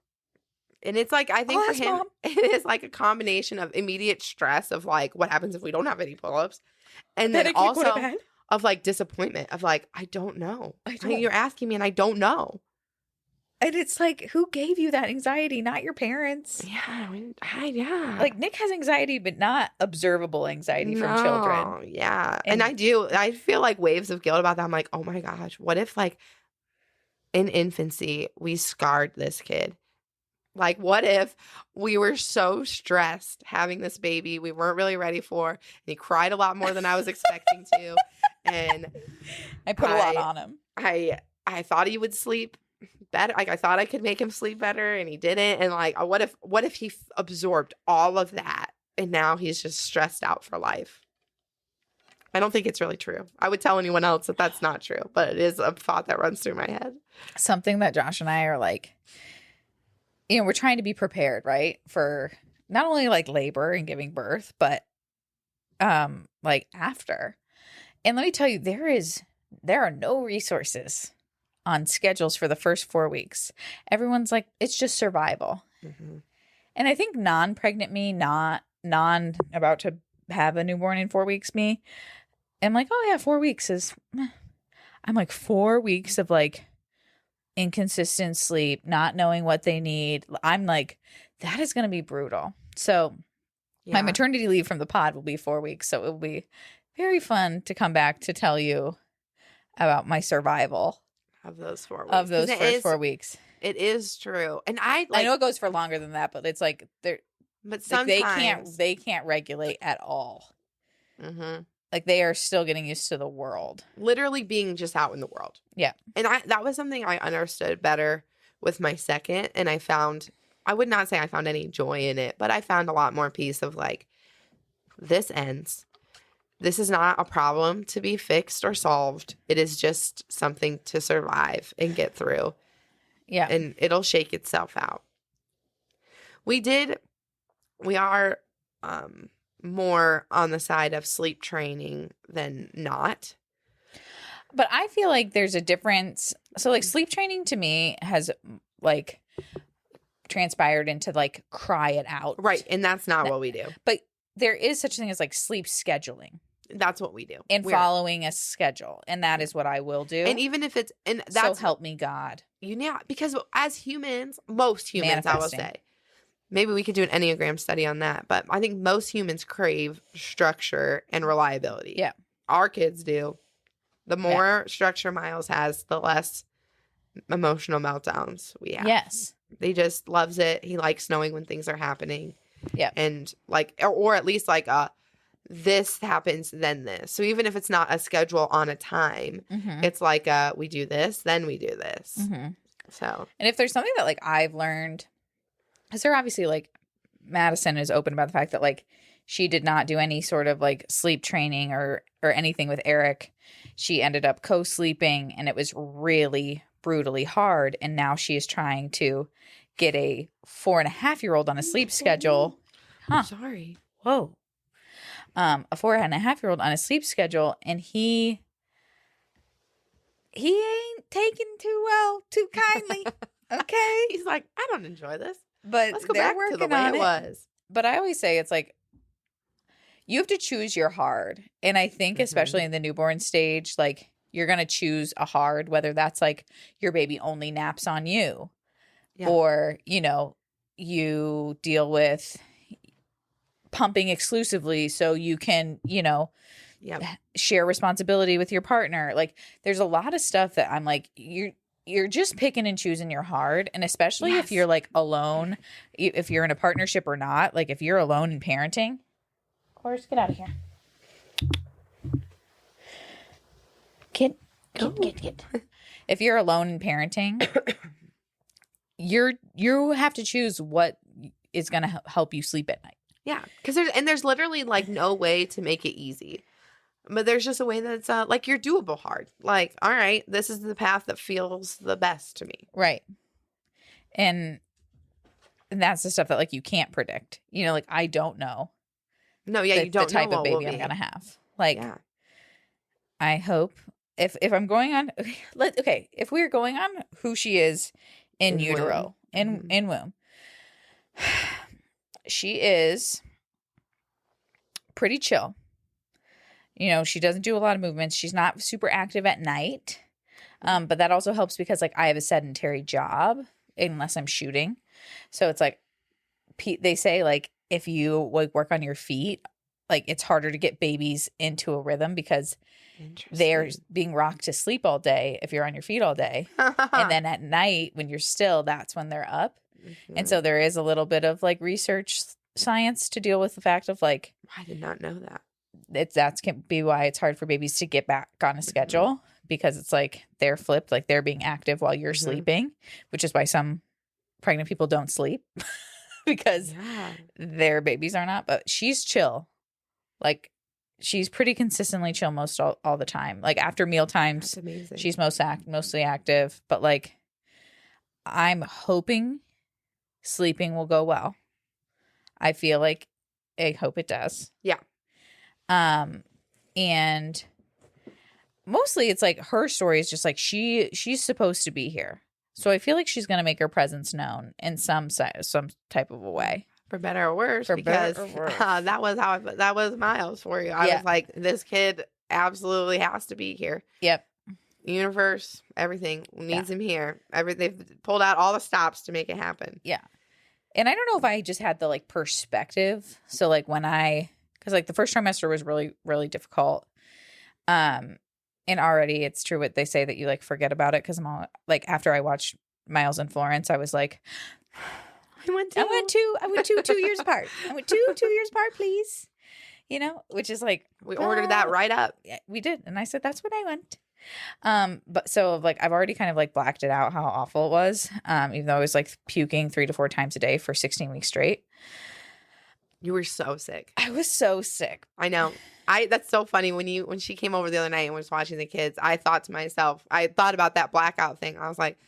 And it's like, I think I'll for ask him, Mom. it is like a combination of immediate stress of like, what happens if we don't have any pull-ups? And then I can't go to also bed. of like disappointment of like, I don't know. I Like, don't. you're asking me and I don't know. And it's like, who gave you that anxiety? Not your parents. Yeah. Yeah. Like Nick has anxiety, but not observable anxiety from children. Yeah. And- And I feel like waves of guilt about that. I'm like, oh my gosh, what if like in infancy we scarred this kid? Like, what if we were so stressed having this baby we weren't really ready for, and he cried a lot more than I was expecting to, and I put a lot on him. I thought he would sleep better. Like, I thought I could make him sleep better, and he didn't. And like, what if he absorbed all of that, and now he's just stressed out for life? I don't think it's really true. I would tell anyone else that that's not true, but it is a thought that runs through my head. Something that Josh and I are like, we're trying to be prepared, right? For not only like labor and giving birth, but like after. And let me tell you, there are no resources on schedules for the first 4 weeks. Everyone's like, it's just survival. Mm-hmm. And I think non-pregnant me, not about to have a newborn in 4 weeks me, I'm like, oh yeah, 4 weeks is, I'm like 4 weeks of like inconsistent sleep, not knowing what they need. I'm like, that is going to be brutal. So my maternity leave from the pod will be 4 weeks. So it will be very fun to come back to tell you about my survival of those 4 weeks. Of those first 4 weeks. It is true. And I know it goes for longer than that, but it's like they're, but like sometimes they can't regulate at all. Mm-hmm. Like they are still getting used to the world. Literally being just out in the world. Yeah. And that was something I understood better with my second. And I would not say I found any joy in it, but I found a lot more peace of like, this ends. This is not a problem to be fixed or solved. It is just something to survive and get through. Yeah. And it'll shake itself out. We are more on the side of sleep training than not. But I feel like there's a difference. So like sleep training to me has like transpired into like cry it out. Right. And that's not what we do. But there is such a thing as like sleep scheduling. That's what we do. And following a schedule. And that is what I will do. And even if it's, and that's, so help me God. Because as humans, most humans, I will say, maybe we could do an Enneagram study on that, but I think most humans crave structure and reliability. Yeah. Our kids do. The more structure Miles has, the less emotional meltdowns we have. Yes. He just loves it. He likes knowing when things are happening. Yeah. And like, or at least like this happens, then this. So even if it's not a schedule on a time, it's like we do this, then we do this. Mm-hmm. So. And if there's something that like I've learned, because they're obviously like Madison is open about the fact that like she did not do any sort of like sleep training or anything with Eric. She ended up co-sleeping and it was really brutally hard. And now she is trying to get a 4.5-year-old on a sleep schedule. Huh. Sorry. Whoa. A 4.5-year-old on a sleep schedule, and he ain't taking too kindly. Okay. He's like, I don't enjoy this. But let's go they're back working to the way on it was. But I always say it's like you have to choose your hard. And I think especially in the newborn stage, like you're going to choose a hard, whether that's like your baby only naps on you or, you know, you deal with pumping exclusively so you can, you know, share responsibility with your partner. Like there's a lot of stuff that I'm like, you're just picking and choosing your hard. And especially if you're like alone, if you're in a partnership or not, like if you're alone in parenting, Horse, get out of here. Kid. If you're alone in parenting, you have to choose what is going to help you sleep at night. Yeah, because there's literally like no way to make it easy, but there's just a way that's like you're doable hard. Like, all right, this is the path that feels the best to me. Right. And that's the stuff that like you can't predict. You know, like I don't know. No, yeah, you don't the type know of what baby I'm gonna have. Like, I hope if I'm going on, if we're going on who she is in utero, womb. in womb, she is pretty chill. You know, she doesn't do a lot of movements. She's not super active at night, but that also helps because like I have a sedentary job unless I'm shooting, so it's like they say like if you like work on your feet, like it's harder to get babies into a rhythm because they're being rocked to sleep all day if you're on your feet all day. And then at night when you're still, that's when they're up. And so there is a little bit of like research science to deal with the fact of like, I did not know that. That can be why it's hard for babies to get back on a schedule because it's like they're flipped, like they're being active while you're sleeping, which is why some pregnant people don't sleep. Because their babies are not, but she's chill. Like she's pretty consistently chill all the time. Like after meal times, she's mostly active, but like I'm hoping sleeping will go well. I feel like I hope it does. Yeah. And mostly it's like her story is just like she's supposed to be here. So I feel like she's going to make her presence known in some type of a way. For better or worse, because that was Miles for you. I was like, this kid absolutely has to be here. Yep. Universe, everything needs him here. They've pulled out all the stops to make it happen. Yeah. And I don't know if I just had the like perspective. So like because like the first trimester was really, really difficult. And already it's true what they say that you like forget about it because I'm all like after I watched Miles and Florence, I was like, I went 2 years apart. I went 2 years apart, please. You know, which is like we ordered that right up. Yeah, we did, and I said that's what I went. But so like I've already kind of like blacked it out how awful it was. Even though I was like puking 3 to 4 times a day for 16 weeks straight. You were so sick. I was so sick. I know. That's so funny when she came over the other night and was watching the kids. I thought to myself, I thought about that blackout thing. I was like,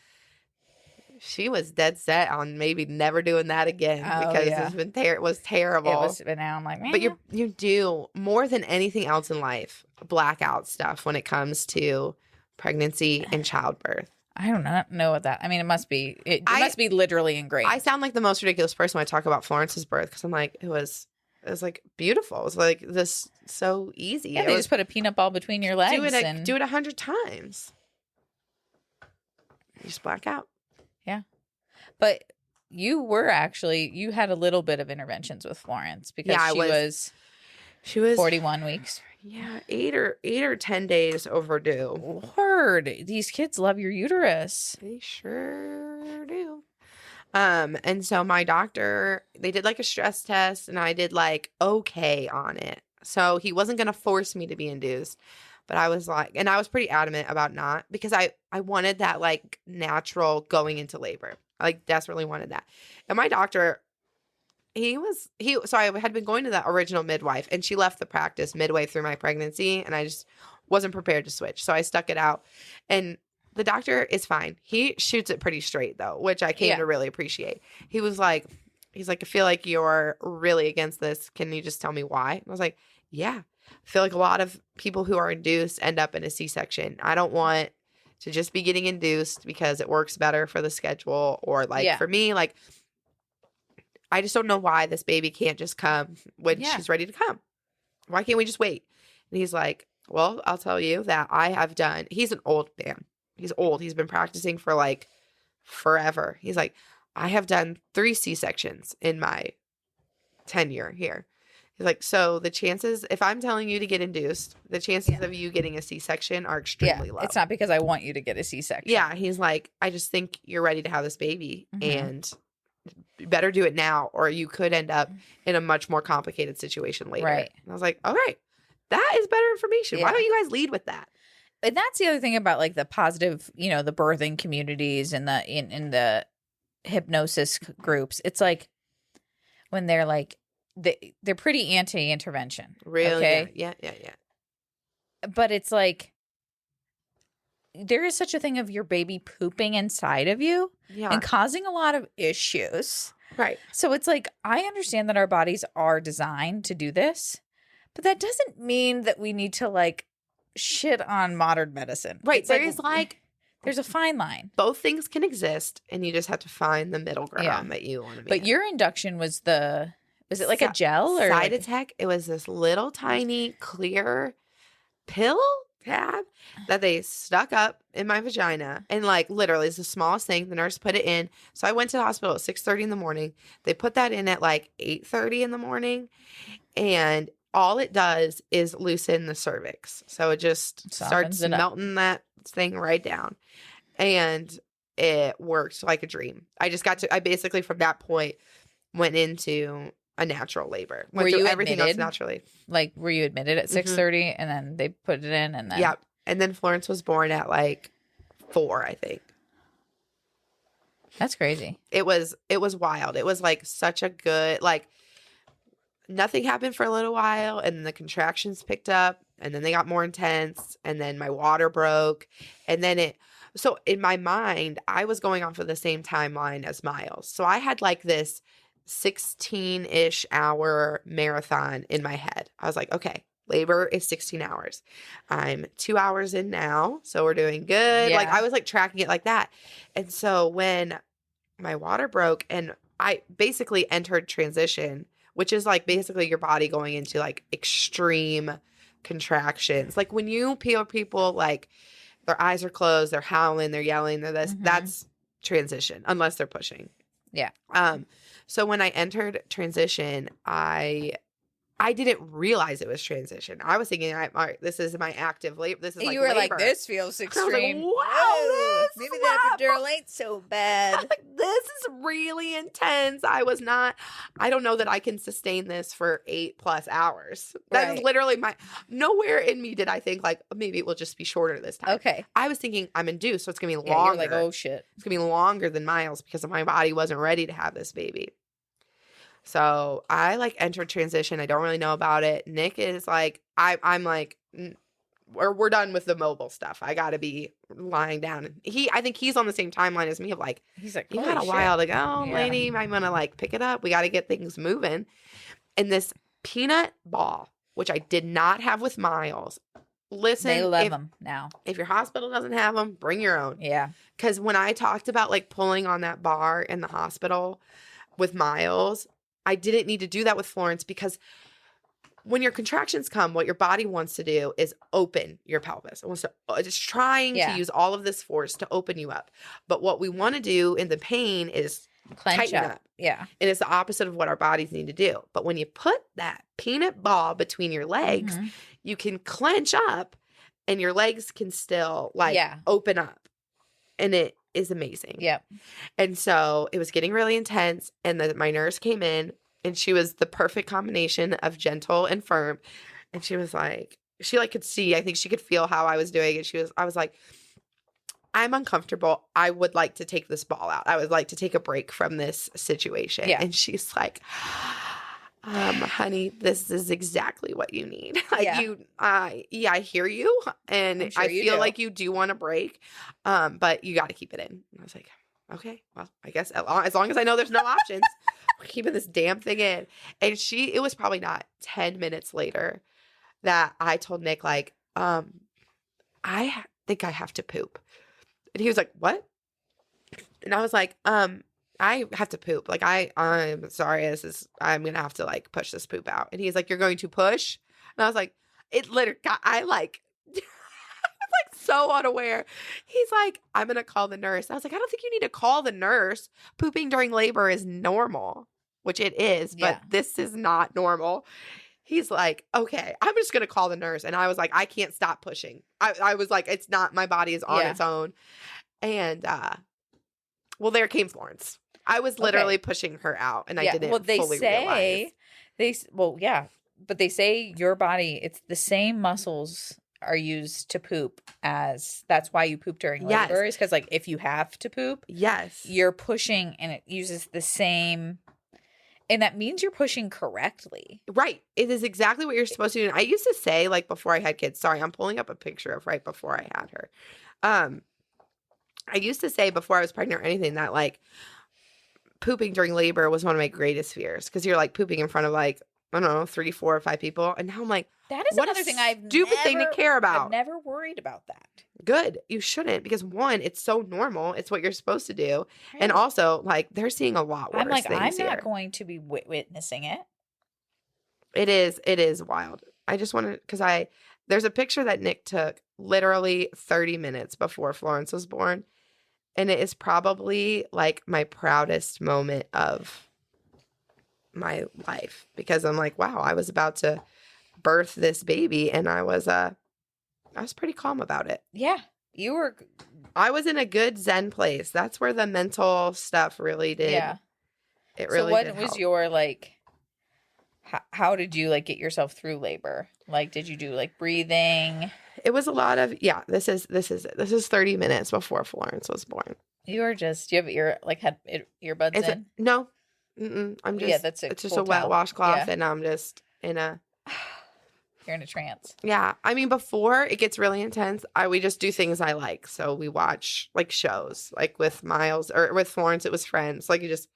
she was dead set on maybe never doing that again because it was terrible. But now I'm like, but you do more than anything else in life, blackout stuff when it comes to pregnancy and childbirth. I don't know what that. I mean, it must be literally ingrained. I sound like the most ridiculous person when I talk about Florence's birth because I'm like, it was like beautiful. It was like this so easy. Yeah, they just put a peanut ball between your legs do it 100 times. You just black out. Yeah, but you had a little bit of interventions with Florence because she was 41 weeks. Yeah, 8 or 10 days overdue. Lord, these kids love your uterus. They sure do. And so my doctor, they did like a stress test and I did like okay on it. So he wasn't going to force me to be induced, but I was like, and I was pretty adamant about not because I wanted that like natural going into labor. I like desperately wanted that. And my doctor, so I had been going to the original midwife and she left the practice midway through my pregnancy and I just wasn't prepared to switch. So I stuck it out and the doctor is fine. He shoots it pretty straight though, which I came to really appreciate. He's like, I feel like you're really against this. Can you just tell me why? And I was like, yeah, I feel like a lot of people who are induced end up in a C-section. I don't want to just be getting induced because it works better for the schedule or like for me, like I just don't know why this baby can't just come when she's ready to come. Why can't we just wait? And he's like, well, I'll tell you that I have done, he's an old man. He's old. He's been practicing for like forever. He's like, I have done 3 C-sections in my tenure here. He's like, so the chances, if I'm telling you to get induced, the chances of you getting a C-section are extremely low. It's not because I want you to get a C-section. Yeah. He's like, I just think you're ready to have this baby and you better do it now, or you could end up in a much more complicated situation later. Right. And I was like, all right, that is better information. Why don't you guys lead with that? And that's the other thing about like the positive, you know, the birthing communities and the in the hypnosis groups. It's like when they're like they're pretty anti-intervention. Really? Okay? Yeah. But it's like there is such a thing of your baby pooping inside of you and causing a lot of issues. Right. So it's like I understand that our bodies are designed to do this, but that doesn't mean that we need to like shit on modern medicine. Right. It's There's like there's a fine line. both things can exist, and you just have to find the middle ground that you want to be. But in. your induction was it like a gel or side like, attack? It was this little tiny clear pill tab that they stuck up in my vagina, and like literally it's the smallest thing. The nurse put it in. So I went to the hospital at 6:30 in the morning. They put that in at like 8:30 in the morning, and all it does is loosen the cervix. So it just starts melting that thing right down. And it worked like a dream. I basically from that point went into a natural labor. Went through everything else naturally. Like, were you admitted at 6:30 and then they put it in and then? Yeah. And then Florence was born at like 4, I think. That's crazy. It was wild. It was like such a good, like, nothing happened for a little while, and then the contractions picked up, and then they got more intense, and then my water broke, and then so in my mind, I was going off of the same timeline as Miles. So I had like this 16-ish hour marathon in my head. I was like, okay, labor is 16 hours. I'm 2 hours in now, so we're doing good. Yeah. Like I was like tracking it like that. And so when my water broke and I basically entered transition, which is like basically your body going into like extreme contractions. Like when you people like their eyes are closed, they're howling, they're yelling, they're this, that's transition, unless they're pushing. Yeah. So when I entered transition, I didn't realize it was transition. I was thinking, all right, this is my active labor. This is like you were labor. like, this feels extreme. Wow, maybe that epidural ain't so bad. This is really intense. I don't know that I can sustain this for 8+ hours. That is literally nowhere in me did I think like, maybe it will just be shorter this time. Okay. I was thinking I'm induced, so it's going to be longer. You're like, oh shit. It's going to be longer than Miles because my body wasn't ready to have this baby. So I like entered transition. I don't really know about it. Nick is like, I'm like, we're done with the mobile stuff. I got to be lying down. I think he's on the same timeline as me of like, he's like, you got a while to go, lady. I'm going to like pick it up. We got to get things moving. And this peanut ball, which I did not have with Miles. Listen, they love them now. If your hospital doesn't have them, bring your own. Yeah. Because when I talked about like pulling on that bar in the hospital with Miles, I didn't need to do that with Florence because when your contractions come, what your body wants to do is open your pelvis. It wants to just trying to use all of this force to open you up. But what we want to do in the pain is clench tighten up. Yeah. And it's the opposite of what our bodies need to do. But when you put that peanut ball between your legs, you can clench up and your legs can still like open up. And it is amazing. Yep. And so it was getting really intense, and my nurse came in, and she was the perfect combination of gentle and firm. And she was like, she like could see, I think she could feel how I was doing. And I was like, I'm uncomfortable. I would like to take this ball out. I would like to take a break from this situation. Yeah. And she's like, honey, this is exactly what you need. I hear you, and I feel like you do want a break, but you got to keep it in. And I was like, okay, well, I guess as long as I know there's no options, we're keeping this damn thing in. And it was probably not 10 minutes later that I told Nick, like, I think I have to poop. And he was like, what? And I was like, I have to poop. Like, I'm sorry. I'm going to have to like push this poop out. And he's like, you're going to push? And I was like, it literally, I like, like so unaware. He's like, I'm going to call the nurse. I was like, I don't think you need to call the nurse. Pooping during labor is normal, which it is, but this is not normal. He's like, okay, I'm just going to call the nurse. And I was like, I can't stop pushing. I was like, it's not, my body is on its own. And, well, there came Florence. I was literally pushing her out, and I didn't fully realize. But they say your body, it's the same muscles are used to poop as, that's why you poop during labor, is because like if you have to poop, you're pushing and it uses the same, and that means you're pushing correctly. Right. It is exactly what you're supposed to do. And I used to say, like, before I had kids, sorry, I'm pulling up a picture of right before I had her. I used to say before I was pregnant or anything that like pooping during labor was one of my greatest fears, because you're like pooping in front of like, I don't know, 3, 4, or 5 people. And now I'm like, that is what another thing I've stupid thing to care about. I've never worried about that. Good. You shouldn't, because one, it's so normal. It's what you're supposed to do. Right. And also, like, they're seeing a lot worse things here. I'm not going to be witnessing it. It is wild. I just wanted, because there's a picture that Nick took literally 30 minutes before Florence was born. And it is probably like my proudest moment of my life, because I'm like, wow, I was about to birth this baby, and I was pretty calm about it. Yeah, you were. I was in a good Zen place. That's where the mental stuff really did. Yeah, it really. So what was your like? How did you like get yourself through labor? Like, did you do like breathing? It was a lot of This is 30 minutes before Florence was born. You were just, you have had earbuds in? No. I'm just, that's it's just a wet washcloth, and I'm just in a. You're in a trance. Yeah. I mean, before it gets really intense, we just do things I like. So we watch like shows, like with Miles or with Florence, it was Friends. Like you just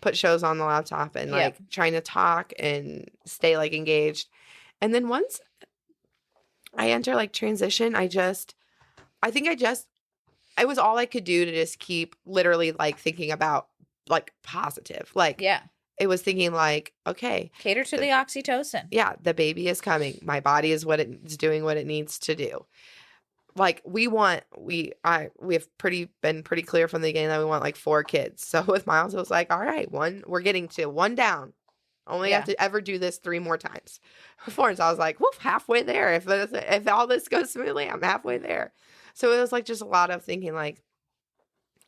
put shows on the laptop and like trying to talk and stay like engaged. And then once I enter like transition, it was all I could do to just keep literally like thinking about like positive. Like, it was thinking like, okay. Cater to the oxytocin. Yeah. The baby is coming. My body is doing what it needs to do. Like we have been pretty clear from the beginning that we want like 4 kids. So with Miles, it was like, all right, we're getting to 1 down. Only have to ever do this 3 more times. Florence, I was like, woof, halfway there. If all this goes smoothly, I'm halfway there. So it was like just a lot of thinking like,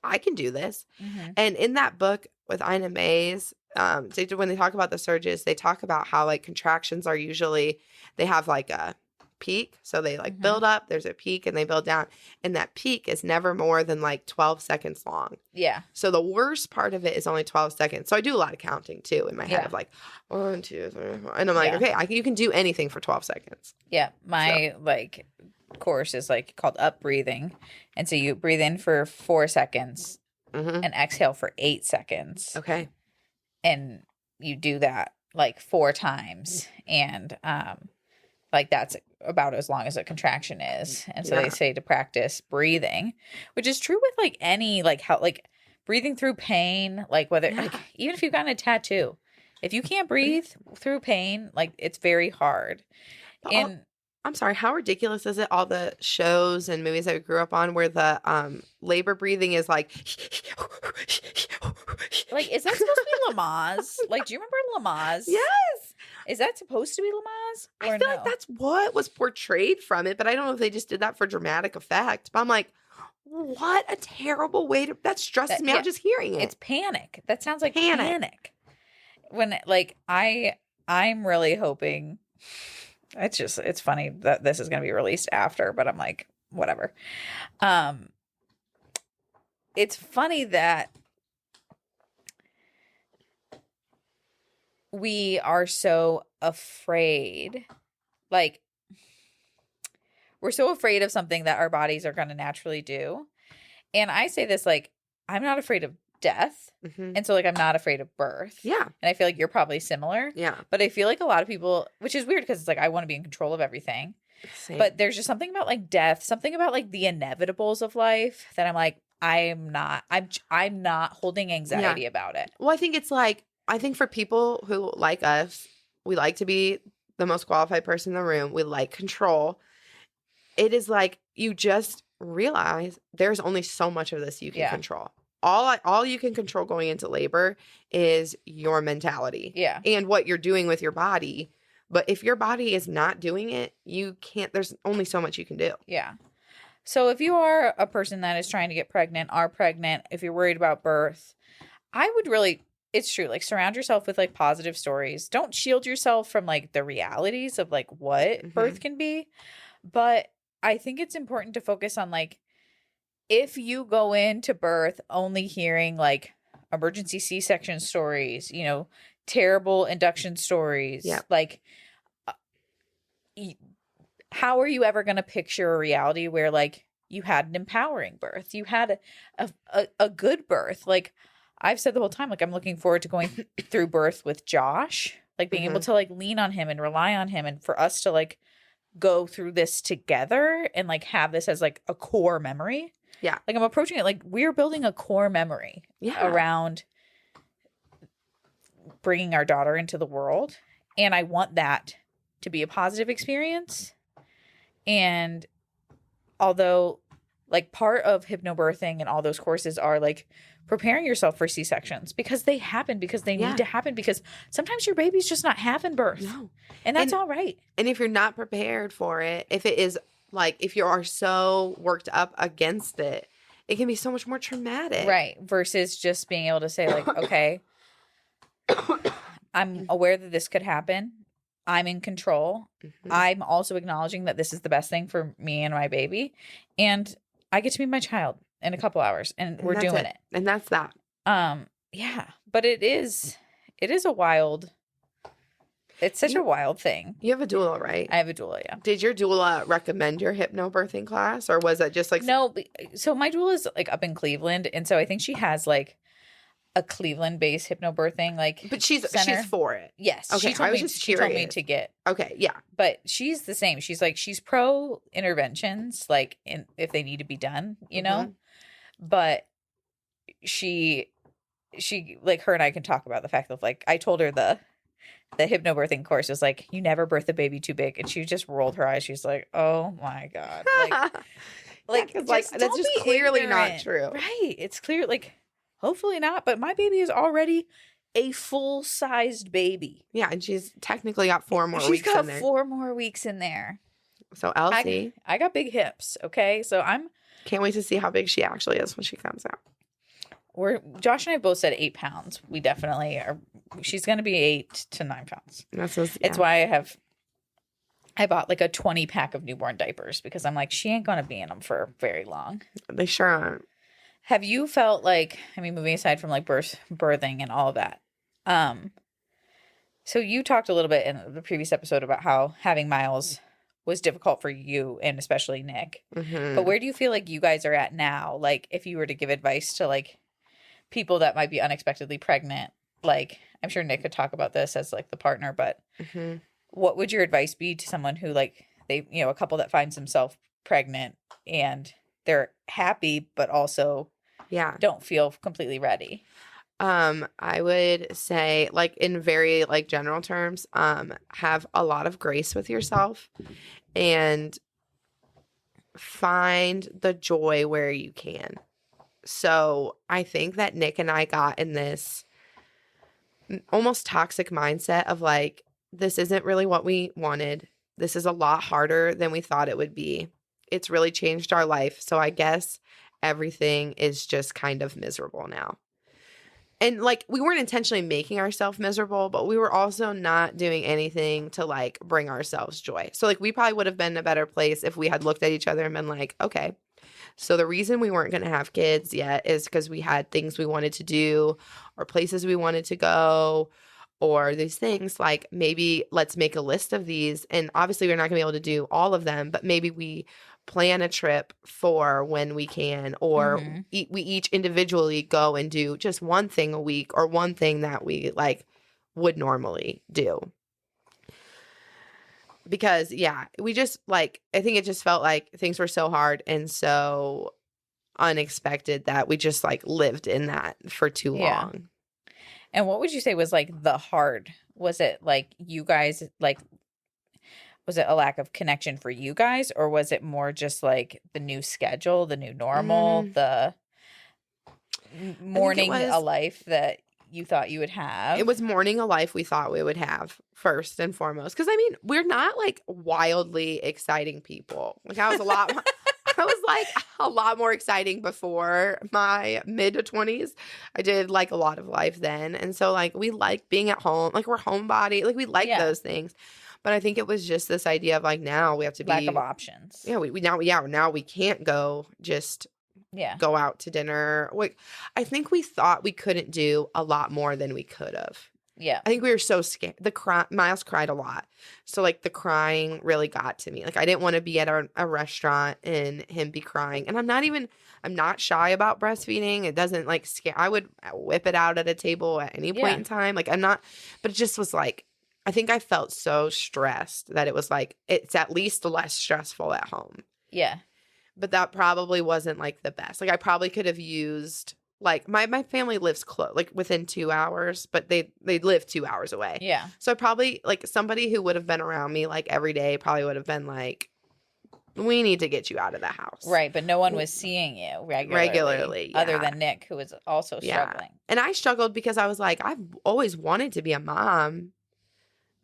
I can do this. Mm-hmm. And in that book with Ina May's, when they talk about the surges, they talk about how like contractions are usually, they have like a peak. So they like build up, there's a peak, and they build down. And that peak is never more than like 12 seconds long. Yeah. So the worst part of it is only 12 seconds. So I do a lot of counting too in my head of like 1, 2, 3, 4. And I'm like, okay, you can do anything for 12 seconds. Yeah. My like course is like called up breathing. And so you breathe in for 4 seconds and exhale for 8 seconds. Okay. And you do that like 4 times. And like that's about as long as a contraction is. And so they say to practice breathing, which is true with like any like how like breathing through pain, like whether like even if you've gotten a tattoo, if you can't breathe through pain, like it's very hard. And I'm sorry, how ridiculous is it, all the shows and movies that we grew up on where the labor breathing is like is that supposed to be Lamaze? Like, do you remember Lamaze? Yes. Is that supposed to be Lamaze? I feel like that's what was portrayed from it, but I don't know if they just did that for dramatic effect. But I'm like, what a terrible way to, that stresses me out just hearing it. It's panic. That sounds like panic. When like I'm really hoping, it's funny that this is going to be released after, but I'm like, whatever. It's funny that we are so afraid, like we're so afraid of something that our bodies are going to naturally do. And I say this, like, I'm not afraid of death. And so like, I'm not afraid of birth. Yeah. And I feel like you're probably similar. Yeah. But I feel like a lot of people, which is weird because it's like, I want to be in control of everything. Same. But there's just something about like death, something about like the inevitables of life that I'm like, I'm not holding anxiety about it. Well, I think it's like, I think for people who like us, we like to be the most qualified person in the room. We like control. It is like you just realize there's only so much of this you can control. All you can control going into labor is your mentality. Yeah. And what you're doing with your body. But if your body is not doing it, you can't, there's only so much you can do. Yeah. So if you are a person that is trying to get pregnant, are pregnant, if you're worried about birth, I would really, it's true, like surround yourself with like positive stories. Don't shield yourself from like the realities of like what birth can be. But I think it's important to focus on like, if you go into birth only hearing like emergency C-section stories, you know, terrible induction stories, like how are you ever going to picture a reality where like you had an empowering birth, you had a good birth? Like I've said the whole time, like I'm looking forward to going through birth with Josh, like being able to like lean on him and rely on him, and for us to like go through this together and like have this as like a core memory. Yeah. Like I'm approaching it like we're building a core memory around bringing our daughter into the world. And I want that to be a positive experience. And although like part of hypnobirthing and all those courses are like preparing yourself for C-sections because they happen, because they need to happen, because sometimes your baby's just not having birth. No. And that's all right. And if you're not prepared for it, if it is like, if you are so worked up against it, it can be so much more traumatic. Right. Versus just being able to say like, okay, I'm aware that this could happen. I'm in control. I'm also acknowledging that this is the best thing for me and my baby. And I get to meet my child in a couple hours and we're doing it. And that's that. Yeah. But it is a wild, it's such a wild thing. You have a doula, right? I have a doula, yeah. Did your doula recommend your hypnobirthing class, or was it just like... No, so my doula is like up in Cleveland, and so I think she has like a Cleveland-based hypnobirthing like But she's for it. Yes. Okay, She told me to get. Okay, yeah. But she's the same. She's like, she's pro interventions, like if they need to be done, you know? But she like, her and I can talk about the fact of like, I told her the hypnobirthing course was like, you never birth a baby too big. And she just rolled her eyes. She's like, oh my God. Like, that's just clearly not true. Right. It's clear. Like, hopefully not. But my baby is already a full-sized baby. Yeah. And she's technically got 4 more weeks in there. She's got 4 more weeks in there. So Elsie. I got big hips. Okay. So can't wait to see how big she actually is when she comes out. Josh and I both said 8 pounds. We definitely are. She's going to be 8 to 9 pounds. It's why I bought like a 20 pack of newborn diapers, because I'm like, she ain't going to be in them for very long. They sure aren't. Have you felt like, I mean, moving aside from like birthing and all of that. So you talked a little bit in the previous episode about how having Miles was difficult for you and especially Nick. But where do you feel like you guys are at now? Like if you were to give advice to like people that might be unexpectedly pregnant, like I'm sure Nick could talk about this as like the partner, but what would your advice be to someone who like they, you know, a couple that finds themselves pregnant and they're happy, but also don't feel completely ready? I would say, like in very like general terms, have a lot of grace with yourself and find the joy where you can. So I think that Nick and I got in this almost toxic mindset of like, this isn't really what we wanted. This is a lot harder than we thought it would be. It's really changed our life. So I guess everything is just kind of miserable now. And like, we weren't intentionally making ourselves miserable, but we were also not doing anything to like bring ourselves joy. So like, we probably would have been in a better place if we had looked at each other and been like, okay, so the reason we weren't going to have kids yet is because we had things we wanted to do or places we wanted to go or these things. Like maybe let's make a list of these. And obviously we're not going to be able to do all of them, but maybe we plan a trip for when we can, or we each individually go and do just one thing a week or one thing that we like would normally do. Because we just like, I think it just felt like things were so hard and so unexpected that we just like lived in that for too long. And what would you say was like the hard? Was it like you guys like Was it a lack of connection for you guys, or was it more just like the new schedule, the new normal, the mourning a life that you thought you would have? It was mourning a life we thought we would have, first and foremost. Because, I mean, we're not, like, wildly exciting people. Like, I was like a lot more exciting before my mid-20s. I did, like, a lot of life then. And so, like, we like being at home. Like, we're homebody. Like, we like those things. But I think it was just this idea of, like, now we have to be... Lack of options. Yeah, now we can't go just... go out to dinner. I think we thought we couldn't do a lot more than we could have. Yeah. I think we were so scared. Miles cried a lot. So, like, the crying really got to me. Like, I didn't want to be at a restaurant and him be crying. And I'm not shy about breastfeeding. It doesn't, like, scare. I would whip it out at a table at any point in time. Like, I'm not, but it just was like, I think I felt so stressed that it was like, it's at least less stressful at home. Yeah. But that probably wasn't, like, the best. Like, I probably could have used, like, my family lives close, like, within 2 hours, but they live 2 hours away. Yeah. So I probably, like, somebody who would have been around me, like, every day probably would have been like, we need to get you out of the house. Right, but no one was seeing you regularly other than Nick, who was also struggling. And I struggled because I was like, I've always wanted to be a mom.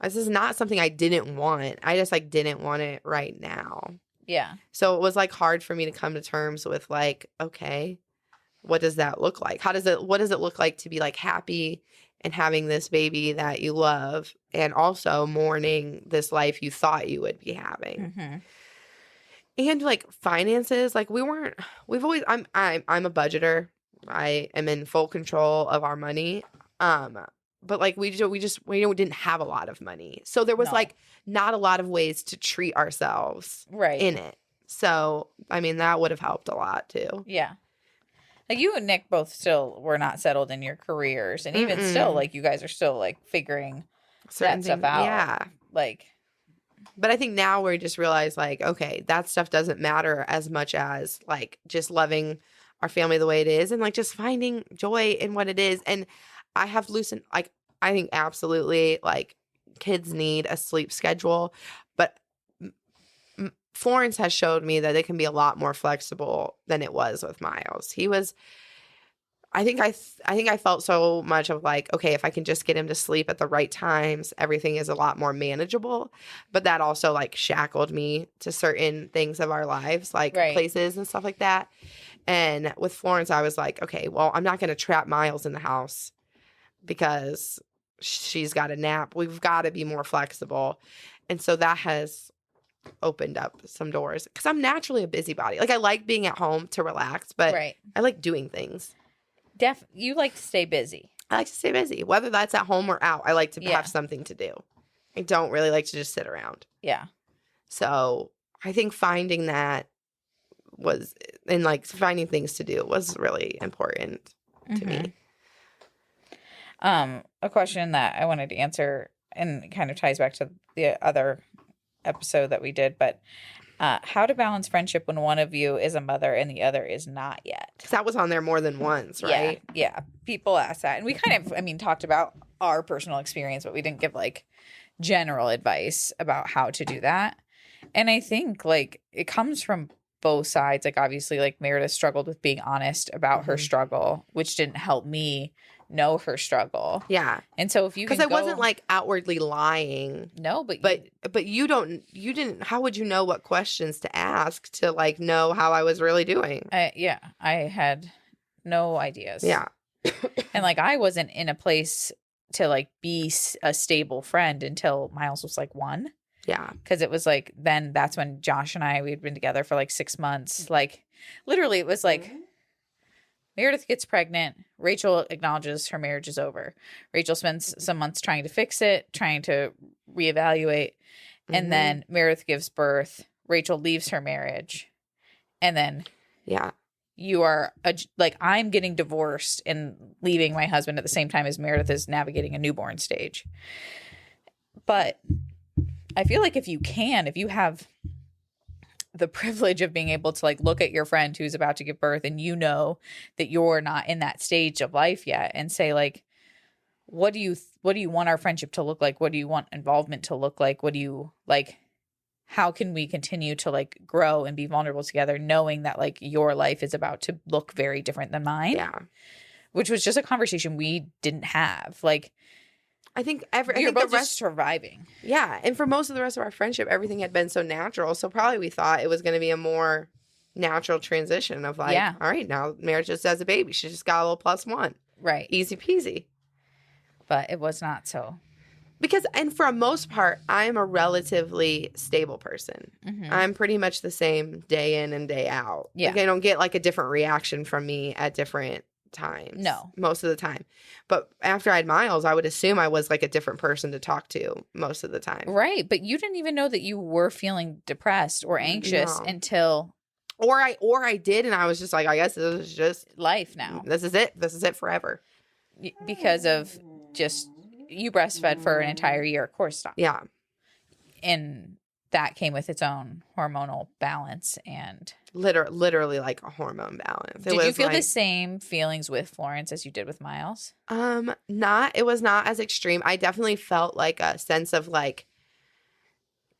This is not something I didn't want. I just, like, didn't want it right now. Yeah. So it was, like, hard for me to come to terms with, like, okay, what does that look like? What does it look like to be, like, happy and having this baby that you love and also mourning this life you thought you would be having? Mm-hmm. And, like, finances, like, I'm a budgeter. I am in full control of our money. But, like, we didn't have a lot of money. So there was, like, not a lot of ways to treat ourselves in it. So, I mean, that would have helped a lot, too. Yeah. Like, you and Nick both still were not settled in your careers. And even still, like, you guys are still, like, figuring that stuff out. Yeah. Like. But I think now we just realize, like, okay, that stuff doesn't matter as much as, like, just loving our family the way it is and, like, just finding joy in what it is. And I have loosened, like, I think absolutely, like, kids need a sleep schedule, but Florence has showed me that it can be a lot more flexible than it was with Miles. I think I felt so much of, like, okay, if I can just get him to sleep at the right times, everything is a lot more manageable. But that also, like, shackled me to certain things of our lives, like places and stuff like that. And with Florence, I was like, okay, well, I'm not going to trap Miles in the house because she's got a nap. We've got to be more flexible. And so that has opened up some doors because I'm naturally a busybody. Like, I like being at home to relax, but I like doing things. You like to stay busy. I like to stay busy, whether that's at home or out. I like to have something to do. I don't really like to just sit around. Yeah. So I think finding that was, and, like, finding things to do was really important to me. A question that I wanted to answer, and kind of ties back to the other episode that we did, but how to balance friendship when one of you is a mother and the other is not yet. Because that was on there more than once, right? Yeah. People ask that. And we kind of, talked about our personal experience, but we didn't give, like, general advice about how to do that. And I think, like, it comes from both sides. Like, obviously, like, Meredith struggled with being honest about her struggle, which didn't help me know her struggle. Yeah. And so if you can because I wasn't, like, outwardly lying. No, but you didn't, how would you know what questions to ask to, like, know how I was really doing? I had no ideas. Yeah. And, like, I wasn't in a place to, like, be a stable friend until Miles was, like, 1. Yeah. Because it was, like, then that's when Josh and I, we'd been together for, like, 6 months. Like, literally, it was, like, Meredith gets pregnant. Rachel acknowledges her marriage is over. Rachel spends some months trying to fix it, trying to reevaluate. And then Meredith gives birth. Rachel leaves her marriage. And then you are, like, I'm getting divorced and leaving my husband at the same time as Meredith is navigating a newborn stage. But I feel like if you have the privilege of being able to, like, look at your friend who's about to give birth and you know that you're not in that stage of life yet and say, like, what do you want our friendship to look like? What do you want involvement to look like? What do you, like, how can we continue to like grow and be vulnerable together, knowing that like your life is about to look very different than mine. Yeah. Which was just a conversation we didn't have. Like, I think we were both just surviving. Yeah. And for most of the rest of our friendship, everything had been so natural. So probably we thought it was going to be a more natural transition of like, all right, now Meredith just has a baby. She just got a little +1. Right. Easy peasy. But it was not so. Because, and for the most part, I'm a relatively stable person. Mm-hmm. I'm pretty much the same day in and day out. Yeah. Like, I don't get like a different reaction from me at different times. No. Most of the time. But after I had Miles, I would assume I was like a different person to talk to most of the time. Right. But you didn't even know that you were feeling depressed or anxious until. Or I did, and I was just like, I guess this is just life now. This is it. This is it forever. Because of just, you breastfed for an entire year. Of course, stop. Yeah. And that came with its own hormonal balance and literally like a hormone balance. Did you feel the same feelings with Florence as you did with Miles? It was not as extreme. I definitely felt like a sense of like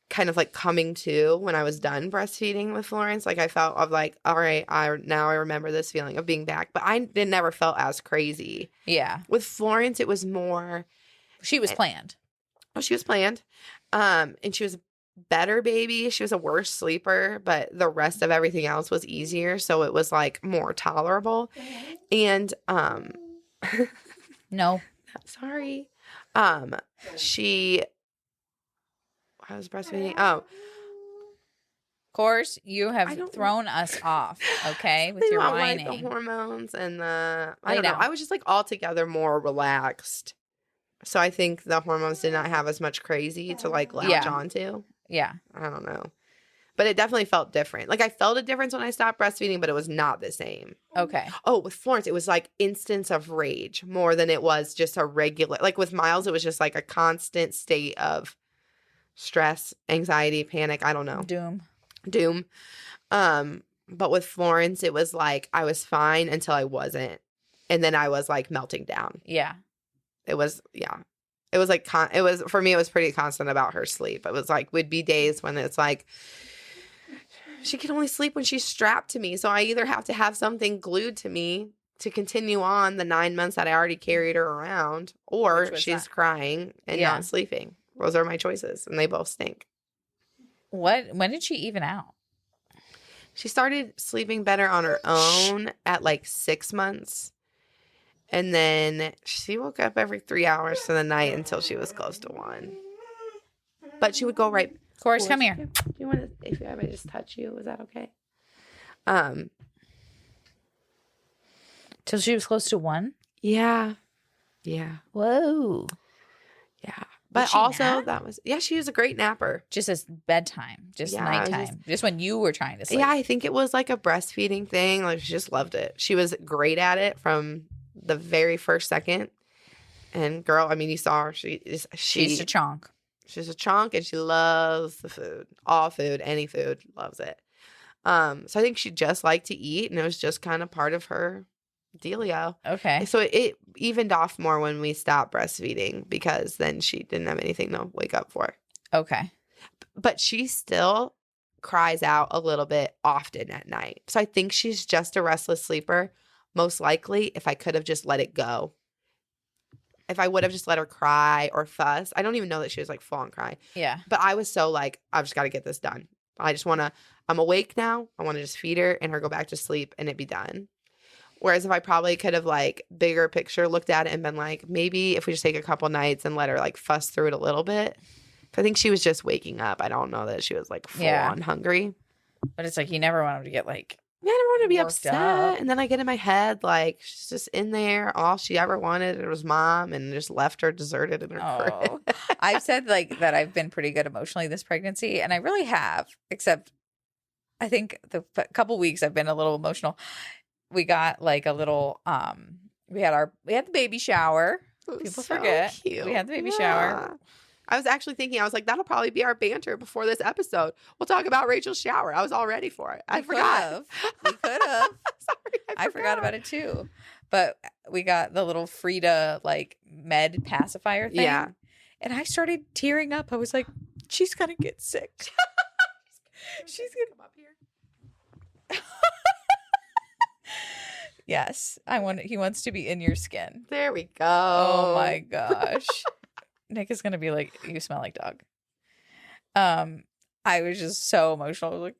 kind of like coming to when I was done breastfeeding with Florence. Like I felt of like, all right, I remember this feeling of being back, but I never felt as crazy. Yeah. With Florence, it was more. She was planned. Oh, she was planned. And she was a better baby. She was a worse sleeper, but the rest of everything else was easier. So it was like more tolerable. And, no, sorry. I was breastfeeding. Oh, of course, you have thrown us off, okay, with your whining. Like the hormones and I don't know. I was just like altogether more relaxed. So I think the hormones did not have as much crazy to like latch onto. Yeah. I don't know. But it definitely felt different. Like I felt a difference when I stopped breastfeeding, but it was not the same. Okay. Oh, with Florence, it was like instance of rage more than it was just a regular. Like with Miles, it was just like a constant state of stress, anxiety, panic. I don't know. Doom. But with Florence, it was like I was fine until I wasn't. And then I was like melting down. Yeah. It was like, for me, it was pretty constant about her sleep. It was like, would be days when it's like, she can only sleep when she's strapped to me. So I either have to have something glued to me to continue on the 9 months that I already carried her around, or she's crying and not sleeping. Those are my choices, and they both stink. When did she even out? She started sleeping better on her own at like 6 months. And then she woke up every 3 hours to the night until she was close to 1. But she would go right. Of course, come here. Do you want to, if I just touch you, is that okay? Till she was close to 1? Yeah. Yeah. Whoa. Yeah. But also she was a great napper. Just as bedtime, just nighttime, just when you were trying to sleep. Yeah, I think it was like a breastfeeding thing. Like she just loved it. She was great at it from the very first second. And girl, I mean, you saw her. She's a chonk. She's a chonk, and she loves the food. All food, any food, loves it. So I think she just liked to eat, and it was just kind of part of her dealio. Okay. So it evened off more when we stopped breastfeeding, because then she didn't have anything to wake up for. Okay. But she still cries out a little bit often at night. So I think she's just a restless sleeper. Most likely, if I could have just let it go. If I would have just let her cry or fuss. I don't even know that she was like full on crying. Yeah. But I was so like, I've just got to get this done. I'm awake now. I want to just feed her and her go back to sleep and it be done. Whereas if I probably could have like bigger picture looked at it and been like, maybe if we just take a couple nights and let her like fuss through it a little bit. I think she was just waking up. I don't know that she was like full on hungry. But it's like you never want her to get like, I never want to be upset. Up. And then I get in my head like she's just in there. All she ever wanted was mom, and just left her deserted in her crib. I've said like that I've been pretty good emotionally this pregnancy, and I really have, except I think the couple weeks I've been a little emotional. We got like a little we had the baby shower. People forget. Cute. We had the baby shower. I was actually thinking, I was like, that'll probably be our banter before this episode. We'll talk about Rachel's shower. I was all ready for it. I forgot. We could have. Sorry, I forgot about it too. But we got the little Frida like med pacifier thing. Yeah. And I started tearing up. I was like, she's gonna get sick. She's gonna come up here. Yes, he wants to be in your skin. There we go. Oh my gosh. Nick is gonna be like, you smell like dog. I was just so emotional. I was like,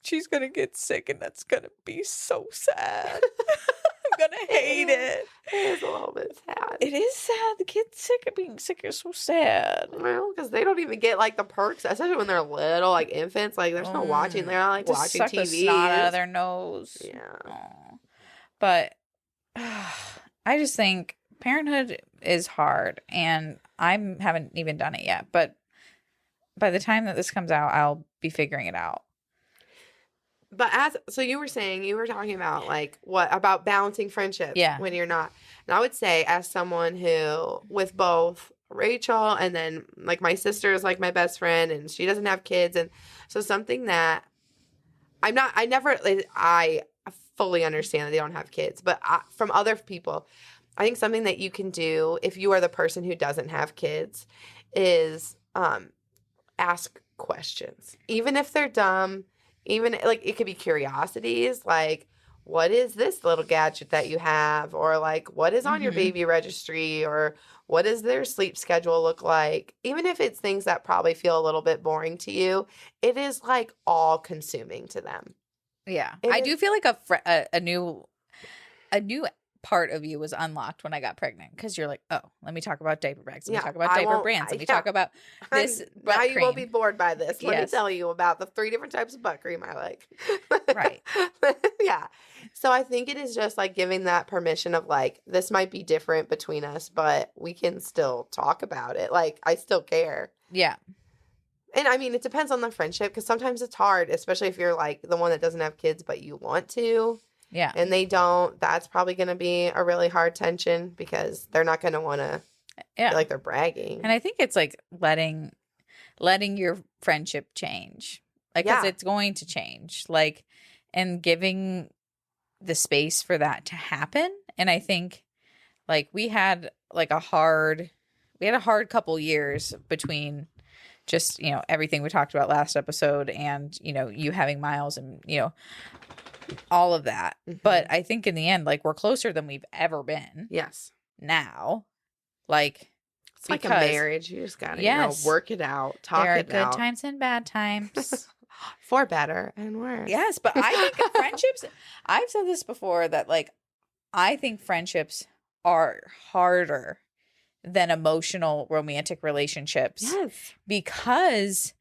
she's gonna get sick and that's gonna be so sad. I'm gonna hate it. It is a little bit sad. It is sad. The kid's sick of being sick is so sad. Well, because they don't even get like the perks, especially when they're little, like infants. Like there's no watching. They're not like Just watching suck TV. the snot out of their nose. Yeah. Aw. But I just think parenthood is hard, and I haven't even done it yet. But by the time that this comes out, I'll be figuring it out. But so you were talking about like what about balancing friendships when you're not. And I would say as someone who with both Rachel and then like my sister is like my best friend and she doesn't have kids. And so something that I fully understand that they don't have kids, but from other people, I think something that you can do if you are the person who doesn't have kids is ask questions, even if they're dumb. Even like it could be curiosities, like what is this little gadget that you have, or like what is on your baby registry, or what does their sleep schedule look like? Even if it's things that probably feel a little bit boring to you, it is like all consuming to them. Yeah, I do feel like a new part of you was unlocked when I got pregnant, because you're like, oh, let me talk about diaper bags. Let me talk about diaper brands. Let me talk about this butt now cream. You won't be bored by this. Let me tell you about the 3 different types of butt cream I like. Right. Yeah. So I think it is just like giving that permission of like, this might be different between us, but we can still talk about it. Like, I still care. Yeah. And I mean, it depends on the friendship, because sometimes it's hard, especially if you're like the one that doesn't have kids, but you want to. Yeah. And they don't. That's probably going to be a really hard tension, because they're not going to want to feel like they're bragging. And I think it's like letting your friendship change. Like, because it's going to change. Like, and giving the space for that to happen. And I think like we had a hard couple years between just, everything we talked about last episode and, you having Miles and, all of that. But I think in the end, like, we're closer than we've ever been. Yes. Now. Like, it's like a marriage. You just gotta work it out, talk it out. There are good times and bad times. For better and worse. Yes, but I think friendships, I've said this before, that like, I think friendships are harder than emotional romantic relationships. Yes. Because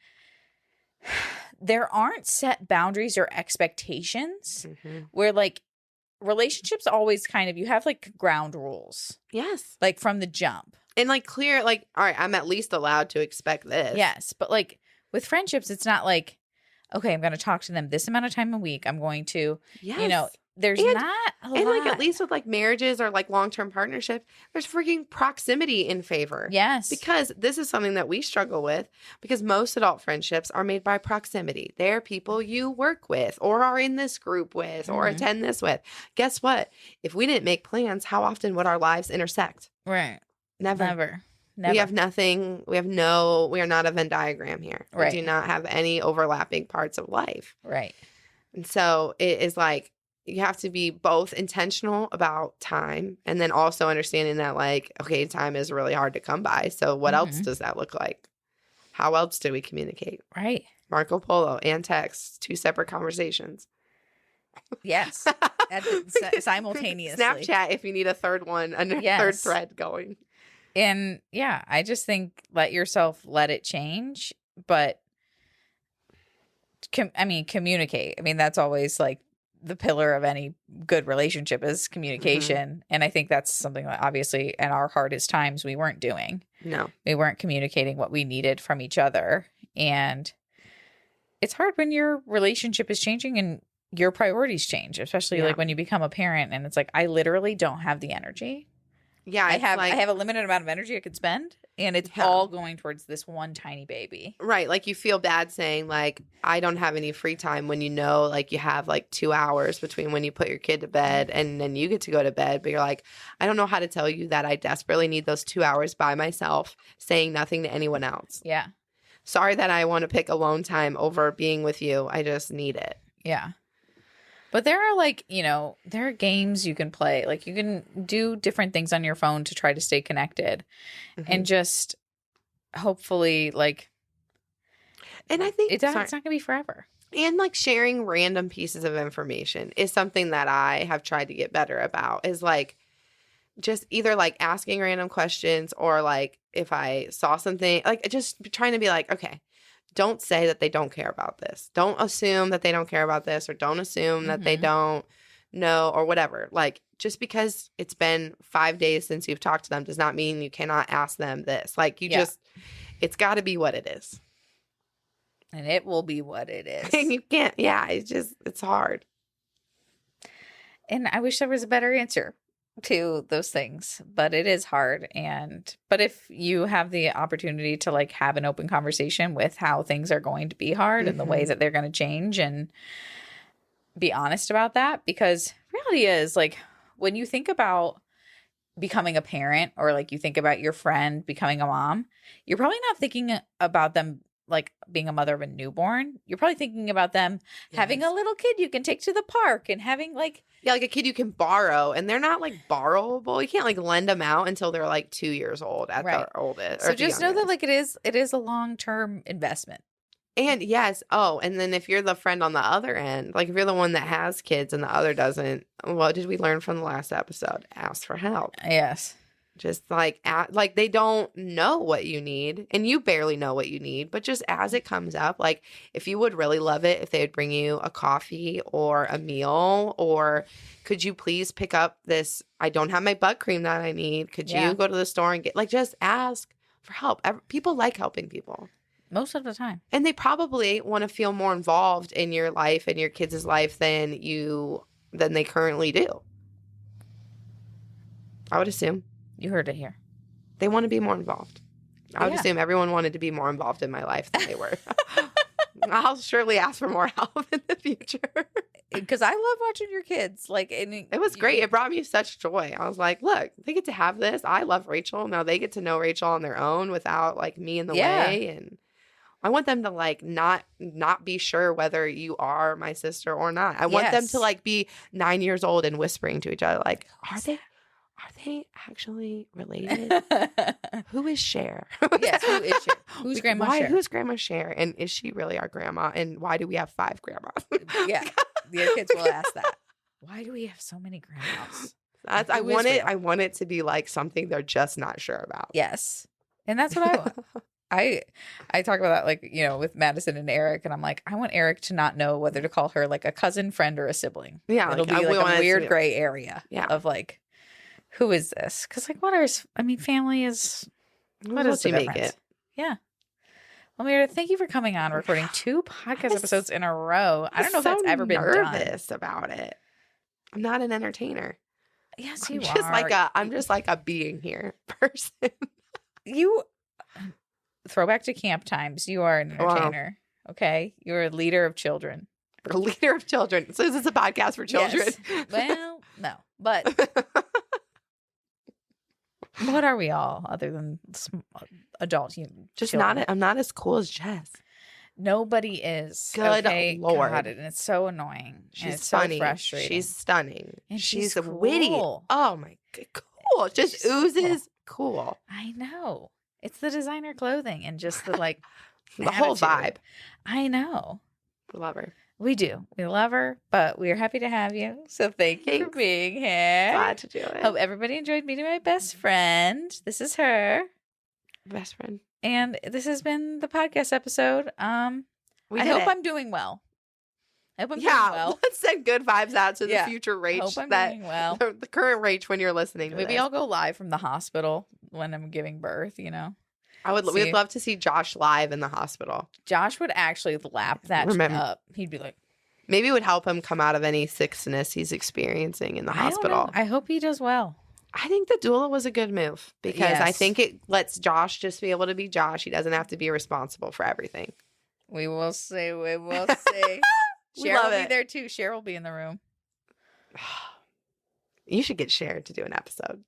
there aren't set boundaries or expectations where like relationships always kind of, you have like ground rules. Yes. Like from the jump. And like clear, like, all right, I'm at least allowed to expect this. Yes. But like with friendships, it's not like, okay, I'm going to talk to them this amount of time a week. I'm going to, there's not a lot. And like at least with like marriages or like long-term partnership, there's freaking proximity in favor. Yes. Because this is something that we struggle with, because most adult friendships are made by proximity. They're people you work with or are in this group with or attend this with. Guess what? If we didn't make plans, how often would our lives intersect? Right. Never. We have nothing. We are not a Venn diagram here. Right. We do not have any overlapping parts of life. Right. And so it is like, you have to be both intentional about time and then also understanding that like, okay, time is really hard to come by. So what else does that look like? How else do we communicate? Right. Marco Polo and text, 2 separate conversations. Yes. Simultaneously. Snapchat if you need a third one, third thread going. And yeah, I just think let it change, but communicate. I mean, that's always like the pillar of any good relationship is communication. And I think that's something that obviously in our hardest times we weren't doing. No. We weren't communicating what we needed from each other. And it's hard when your relationship is changing and your priorities change, especially like when you become a parent and it's like, I literally don't have the energy. Yeah, I have a limited amount of energy I could spend, and it's all going towards this one tiny baby. Right, like you feel bad saying like I don't have any free time when you know like you have like 2 hours between when you put your kid to bed and then you get to go to bed, but you're like, I don't know how to tell you that I desperately need those 2 hours by myself, saying nothing to anyone else. Yeah. Sorry that I want to pick alone time over being with you. I just need it. Yeah. But there are like, there are games you can play. Like you can do different things on your phone to try to stay connected and just hopefully like. And I think it's not going to be forever. And like sharing random pieces of information is something that I have tried to get better about, is like just either like asking random questions or like if I saw something, like just trying to be like, okay, don't say that they don't care about this. Don't assume that they don't care about this, or don't assume that they don't know or whatever. Like just because it's been 5 days since you've talked to them does not mean you cannot ask them this. Like you just, it's got to be what it is. And it will be what it is. And you can't, it's hard. And I wish there was a better answer to those things, but it is hard. But if you have the opportunity to like have an open conversation with how things are going to be hard and the way that they're going to change, and be honest about that, because reality is like when you think about becoming a parent, or like you think about your friend becoming a mom, you're probably not thinking about them like being a mother of a newborn. You're probably thinking about them having a little kid you can take to the park and having like like a kid you can borrow, and they're not like borrowable. You can't like lend them out until they're like 2 years old at the oldest. So just know that like it is a long-term investment. And yes, and then if you're the friend on the other end, like if you're the one that has kids and the other doesn't, what did we learn from the last episode? Ask for help. Yes. Just like they don't know what you need, and you barely know what you need, but just as it comes up, like if you would really love it if they would bring you a coffee or a meal, or could you please pick up this, I don't have my butt cream that I need. Could you go to the store and get, like, just ask for help. People like helping people. Most of the time. And they probably want to feel more involved in your life and your kids' life than they currently do. I would assume. You heard it here. They want to be more involved. I would assume everyone wanted to be more involved in my life than they were. I'll surely ask for more help in the future. Because I love watching your kids. Like, it was great. It brought me such joy. I was like, look, they get to have this. I love Rachel. Now they get to know Rachel on their own without like me in the way. And I want them to like not be sure whether you are my sister or not. I want them to like be 9 years old and whispering to each other, like, Are they actually related? Who is Cher? Yes, who is Cher? Who's Grandma Cher? Who's Grandma Cher? And is she really our grandma? And why do we have 5 grandmas? Yeah, the kids will ask that. Why do we have so many grandmas? I want it to be like something they're just not sure about. Yes, and that's what I want. I talk about that, like, with Madison and Eric, and I'm like, I want Eric to not know whether to call her like a cousin, friend, or a sibling. Yeah, it'll be like a weird gray area. Of like, who is this? Because like, family is. What is the difference? Make it? Yeah. Well, Meredith, thank you for coming on, recording 2 podcast episodes in a row. I don't know if that's ever been done. I'm nervous about it. I'm not an entertainer. Yes, you are. I'm just like a being here person. You throwback to camp times. You are an entertainer. Wow. Okay, you're a leader of children. A leader of children. So is this a podcast for children? Yes. Well, no, but. What are we all other than adults? Just children. I'm not as cool as Jess. Nobody is. Good Lord. God, and it's so annoying. She's funny. So frustrating. She's stunning. And she's cool. Witty. Oh my God. Cool. Just oozes cool. I know. It's the designer clothing and just the like the whole vibe. I know. We love her. We do. We love her, but we are happy to have you. So thank you for being here. Glad to do it. Hope everybody enjoyed meeting my best friend. This is her. Best friend. And this has been the podcast episode. I hope I'm doing well. I hope I'm doing well. Let's send good vibes out to the future Rach. Hope I'm doing well. The current Rach when you're listening to Maybe this. I'll go live from the hospital when I'm giving birth, We'd love to see Josh live in the hospital. Josh would actually lap that up. He'd be like, maybe it would help him come out of any sickness he's experiencing in the hospital. I hope he does well. I think the doula was a good move because I think it lets Josh just be able to be Josh. He doesn't have to be responsible for everything. We will see. We will see. Cher will be there too. Cher will be in the room. You should get Cher to do an episode.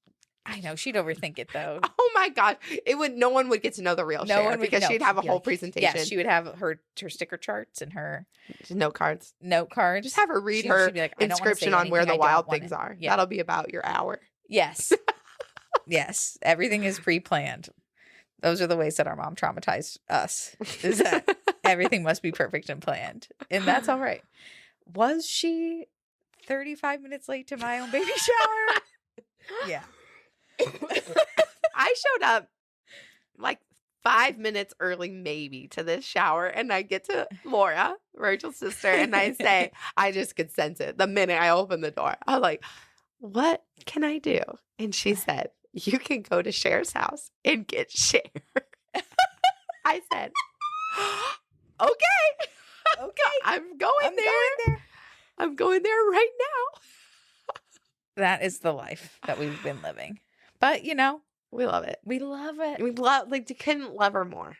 I know she'd overthink it though. Oh my gosh. No one would get to know the real Cher because she'd have a whole presentation. Yeah, she would have her sticker charts and her note cards. Just have her read her be like, inscription on where the wild things are. Yeah. That'll be about your hour. Yes. Yes. Everything is pre-planned. Those are the ways that our mom traumatized us. Is that everything must be perfect and planned. And that's all right. Was she 35 minutes late to my own baby shower? Yeah. I showed up like 5 minutes early maybe to this shower, and I get to Laura, Rachel's sister, and I say, I just could sense it the minute I opened the door. I was like, what can I do? And she said, you can go to Cher's house and get Cher. I said, okay. I'm going there. I'm going there right now. That is the life that we've been living. But, you know, we love it. We love it. We couldn't love her more.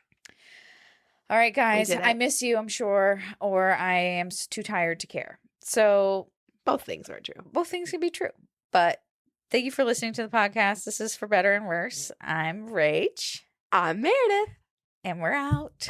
All right, guys. I miss you, I'm sure, or I am too tired to care. So both things are true. Both things can be true. But thank you for listening to the podcast. This is For Better and Worse. I'm Rach. I'm Meredith. And we're out.